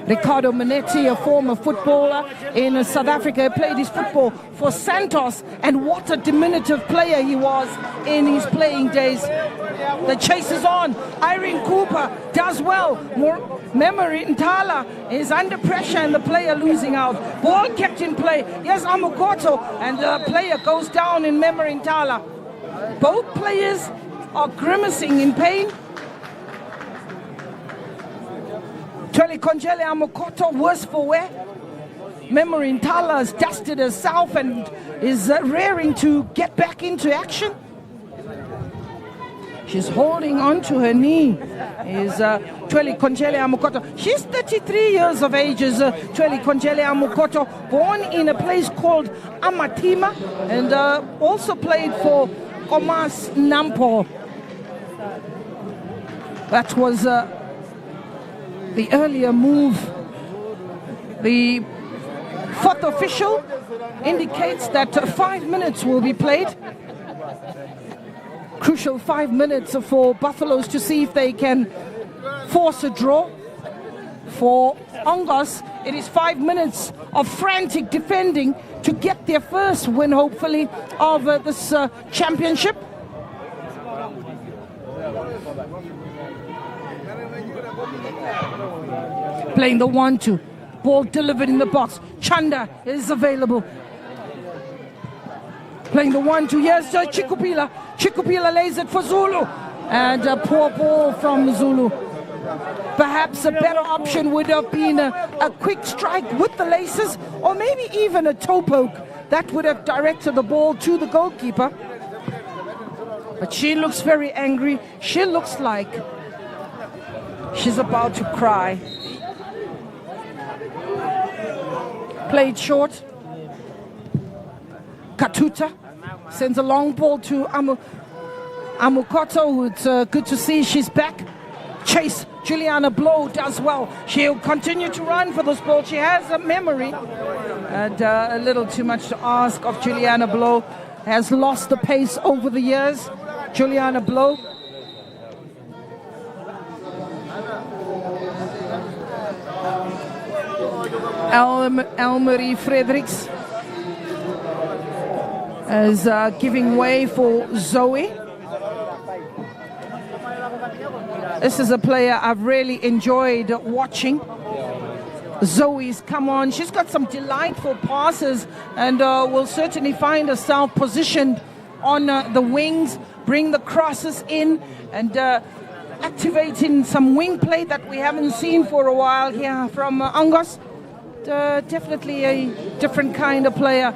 Ricardo Manetti, a former footballer in South Africa, played his football for Santos, and what a diminutive player he was in his playing days. The chase is on. Irene Cooper does well. Memory Ntala is under pressure and the player losing out. Ball kept in play. Yes, Amukoto, and the player goes down in Memory Ntala. Both players are grimacing in pain. Tweli Konjele Amukoto, worse for wear. Memory Ntala has dusted herself and is raring to get back into action. She's holding on to her knee, is Tweli Konjele Amukoto. She's 33 years of age, is Tweli Konjele Amukoto, born in a place called Amatima, and also played for Komas Nampo. That was the earlier move. The fourth official indicates that 5 minutes will be played. Crucial 5 minutes for Buffaloes to see if they can force a draw. For Ongos, it is 5 minutes of frantic defending to get their first win, hopefully, of this championship. Playing the 1-2. Ball delivered in the box. Chanda is available. Playing the 1-2. Here's Chikupila. Chikupila lays it for Zulu. And a poor ball from Zulu. Perhaps a better option would have been a quick strike with the laces, or maybe even a toe poke. That would have directed the ball to the goalkeeper. But she looks very angry. She looks like she's about to cry. Played short. Katuta sends a long ball to Amukoto. It's good to see she's back. Chase. Juliana Blow does well. She'll continue to run for this ball. She has a memory. And a little too much to ask of Juliana Blow. Has lost the pace over the years. Juliana Blow. Elmarie Fredericks is giving way for Zoe. This is a player I've really enjoyed watching. Zoe's come on. She's got some delightful passes and will certainly find herself positioned on the wings, bring the crosses in and activating some wing play that we haven't seen for a while here from Ongos. Definitely a different kind of player.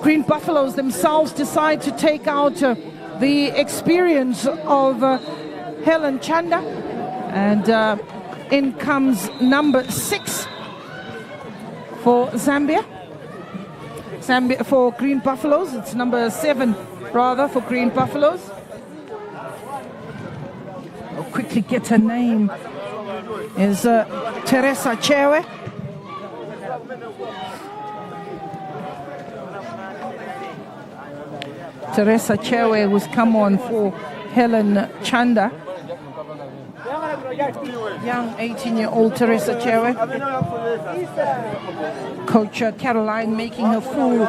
Green Buffaloes themselves decide to take out the experience of Helen Chanda, and in comes number 6 for Zambia. For Green Buffaloes, it's number 7 rather for Green Buffaloes. I'll quickly get her name. Is Teresa Chewe. Teresa Chewe, who's come on for Helen Chanda. Young 18-year-old Teresa Chewe. Coach Caroline making her full.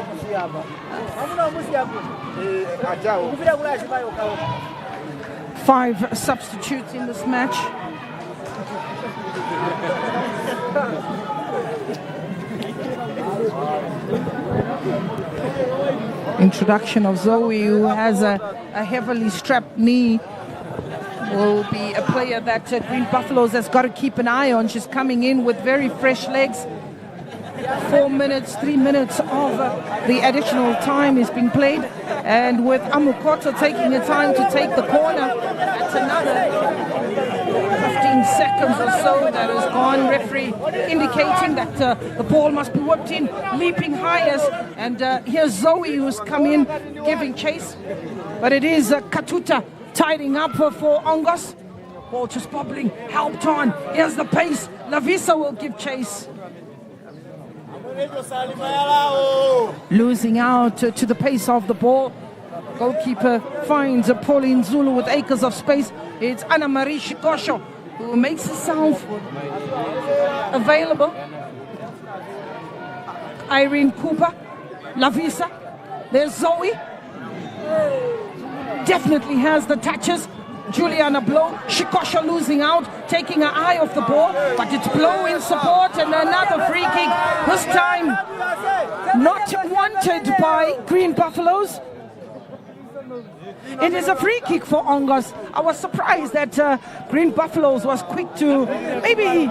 5 substitutes in this match. Introduction of Zoe, who has a heavily strapped knee, will be a player that Green Buffaloes has got to keep an eye on. She's coming in with very fresh legs. 4 minutes, 3 minutes of the additional time is being played, and with Amukoto taking the time to take the corner, that's another seconds or so that has gone. Referee indicating that the ball must be whipped in, leaping highest. And here's Zoe who's come in, giving chase. But it is Katuta tidying up for Ongos. Ball just bobbling, helped on. Here's the pace. Lavisa will give chase. Losing out to the pace of the ball. Goalkeeper finds Pauline Zulu with acres of space. It's Anna Marie Shikosho who makes herself available. Irene Cooper, Lavisa. There's Zoe. Definitely has the touches. Juliana Blow, Shikosha losing out, taking her eye off the ball, but it's Blow in support and another free kick. This time not wanted by Green Buffaloes. It is a free kick for Ongos. I was surprised that Green Buffaloes was quick to maybe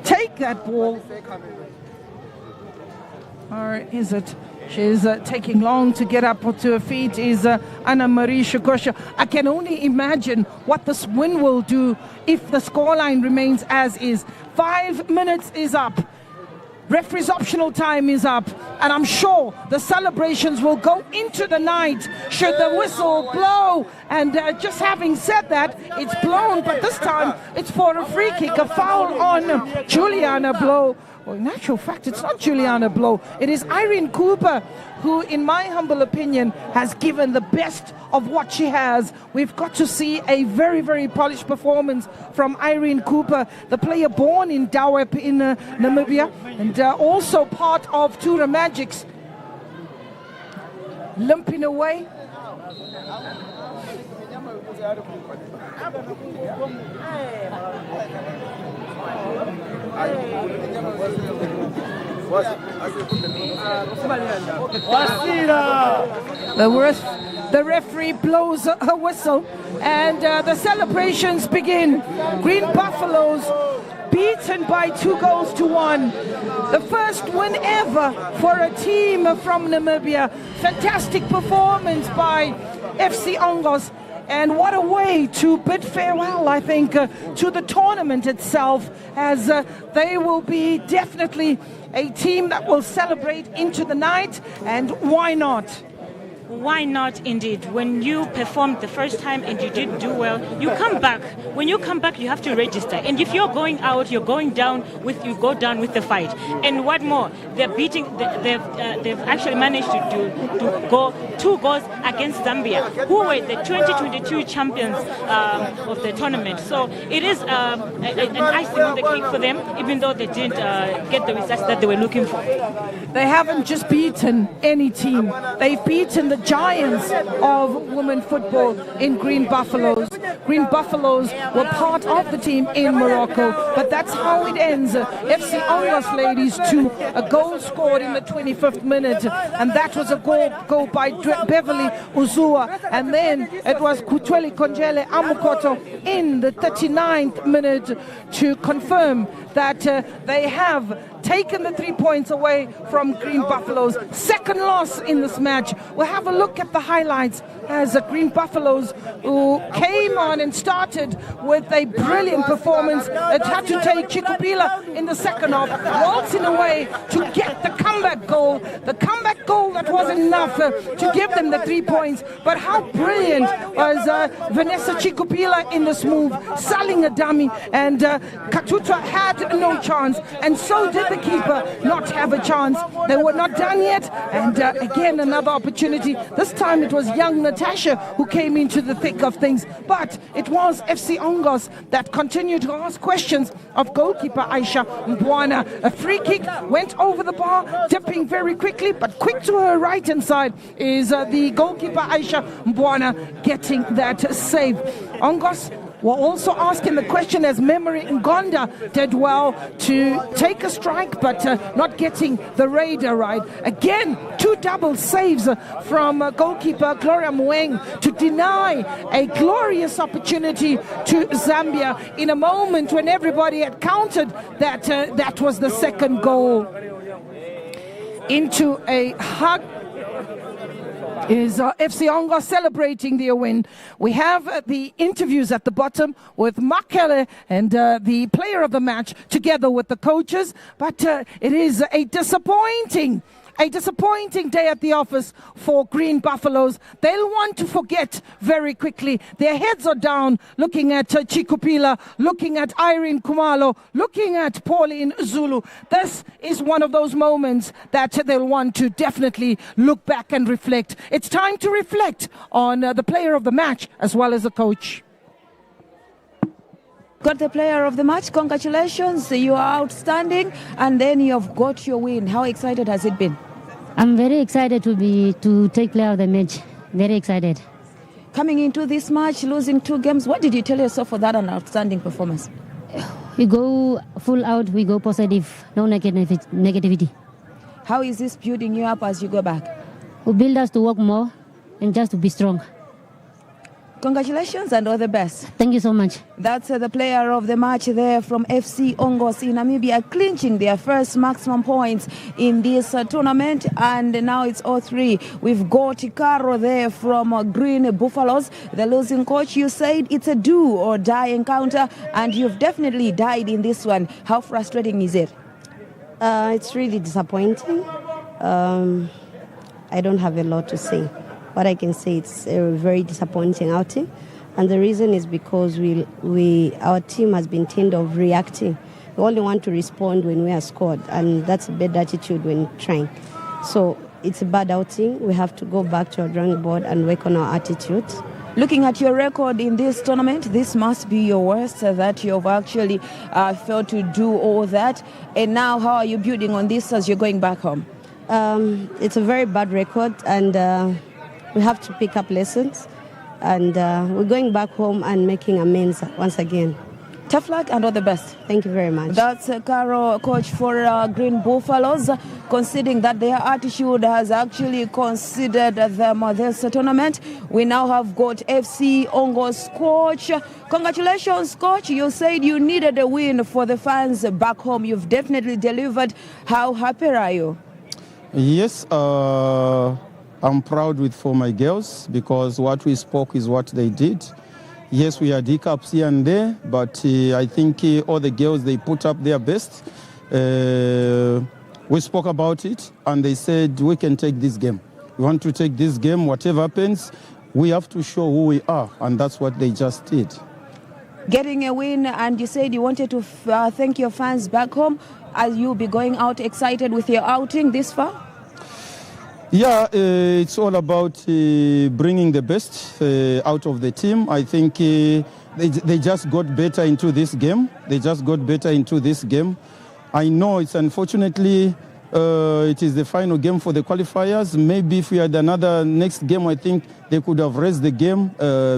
take that ball. Or is it? She's taking long to get up to her feet, is Anna Marie Shikosha. I can only imagine what this win will do if the scoreline remains as is. 5 minutes is up. Referee's optional time is up, and I'm sure the celebrations will go into the night should the whistle blow. And just having said that, it's blown, but this time it's for a free kick, a foul on Juliana Blow. Well, in actual fact, it's not Juliana Blow. It is Irene Cooper, who, in my humble opinion, has given the best of what she has. We've got to see a very, very polished performance from Irene Cooper, the player born in Dawep in Namibia, and also part of Tura Magics. Limping away. The referee blows a whistle and the celebrations begin. Green Buffaloes beaten by 2-1. The first win ever for a team from Namibia. Fantastic performance by FC Ongos. And what a way to bid farewell, I think, to the tournament itself, as they will be definitely a team that will celebrate into the night. And why not? Why not, indeed? When you performed the first time and you did do well, you come back. When you come back, you have to register. And if you're going out, you go down with the fight. And what more? They're beating. They've actually managed to go 2 goals against Zambia, who were the 2022 champions of the tournament. So it is an icing on the cake for them, even though they didn't get the results that they were looking for. They haven't just beaten any team. They've beaten the giants of women football in Green Buffaloes. Green Buffaloes were part of the team in Morocco, but that's how it ends. FC Ongos ladies to a goal scored in the 25th minute, and that was a goal by Beverly Uzua, and then it was Kutweli Konjele Amukoto in the 39th minute to confirm that they have taken the 3 points away from Green Buffaloes. Second loss in this match. We'll have a look at the highlights as Green Buffaloes, who came on and started with a brilliant performance. It had to take Chikupila in the second half, waltzing away to get the comeback goal. The comeback goal that wasn't enough to give them the 3 points. But how brilliant was Vanessa Chikupila in this move, selling a dummy, and Katuta had no chance, and so did the keeper not have a chance. They were not done yet, and again another opportunity. This time it was young Natasha who came into the thick of things, but it was FC Ongos that continued to ask questions of goalkeeper Aisha Mbwana. A free kick went over the bar, dipping very quickly, but quick to her right hand side is the goalkeeper Aisha Mbwana getting that save. Ongos were also asking the question, as Memory Ngonda did well to take a strike, but not getting the radar right. Again, 2 double saves from goalkeeper Gloria Mueng to deny a glorious opportunity to Zambia in a moment when everybody had counted that that was the second goal. Into a hug. is FC Ongos celebrating their win. We have the interviews at the bottom with Makele and the player of the match together with the coaches, but it is a disappointing day at the office for Green Buffaloes. They'll want to forget very quickly. Their heads are down, looking at Chikupila, looking at Irene Kumalo, looking at Pauline Zulu. This is one of those moments that they'll want to definitely look back and reflect. It's time to reflect on the player of the match as well as the coach. Got the player of the match. Congratulations, you are outstanding, and then you've got your win. How excited has it been? I'm very excited to take player of the match. Very excited. Coming into this match, losing 2 games, what did you tell yourself for that an outstanding performance? We go full out, we go positive, no negativity. How is this building you up as you go back? We build us to work more and just to be strong. Congratulations and all the best. Thank you so much. That's the player of the match there from FC Ongos in Namibia, clinching their first maximum points in this tournament, and now it's 0-3. We've got Caro there from Green Buffaloes, the losing coach. You said it's a do or die encounter, and you've definitely died in this one. How frustrating is it? It's really disappointing. I don't have a lot to say. What I can say, it's a very disappointing outing, and the reason is because our team has been tend of reacting. We only want to respond when we are scored, and that's a bad attitude when trying. So it's a bad outing. We have to go back to our drawing board and work on our attitude. Looking at your record in this tournament, this must be your worst, that you've actually failed to do all that. And now, how are you building on this as you're going back home? It's a very bad record, and we have to pick up lessons, and we're going back home and making amends once again. Tough luck and all the best. Thank you very much. That's Caro, coach for Green Buffaloes, conceding that their attitude has actually considered them this tournament. We now have got FC Ongos coach. Congratulations, coach. You said you needed a win for the fans back home. You've definitely delivered. How happy are you? Yes, I'm proud for my girls, because what we spoke is what they did. Yes, we had hiccups here and there, but I think all the girls, they put up their best. We spoke about it, and they said we can take this game. We want to take this game, whatever happens, we have to show who we are, and that's what they just did. Getting a win, and you said you wanted to thank your fans back home. As you'll be going out excited with your outing this far? Yeah, it's all about bringing the best out of the team. I think they just got better into this game. I know it's unfortunately it is the final game for the qualifiers. Maybe if we had another next game, I think they could have raised the game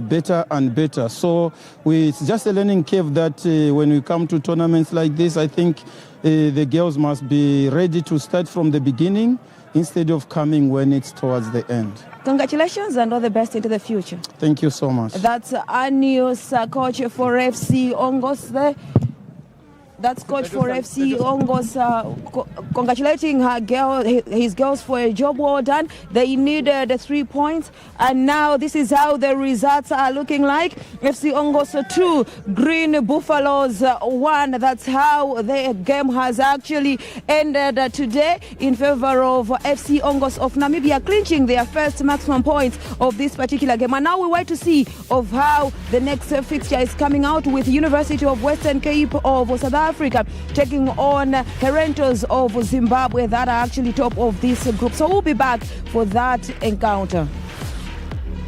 better and better. So it's just a learning curve that when we come to tournaments like this, I think the girls must be ready to start from the beginning, instead of coming when it's towards the end. Congratulations and all the best into the future. Thank you so much. That's Anius, coach for FC Ongos there. That's coach for FC Ongos, congratulating his girls for a job well done. They needed 3 points, and now this is how the results are looking like. FC Ongos 2, Green Buffaloes 1. That's how the game has actually ended today in favor of FC Ongos of Namibia, clinching their first maximum points of this particular game. And now we wait to see of how the next fixture is coming out, with University of Western Cape of South Africa taking on Herentos of Zimbabwe, that are actually top of this group. So we'll be back for that encounter.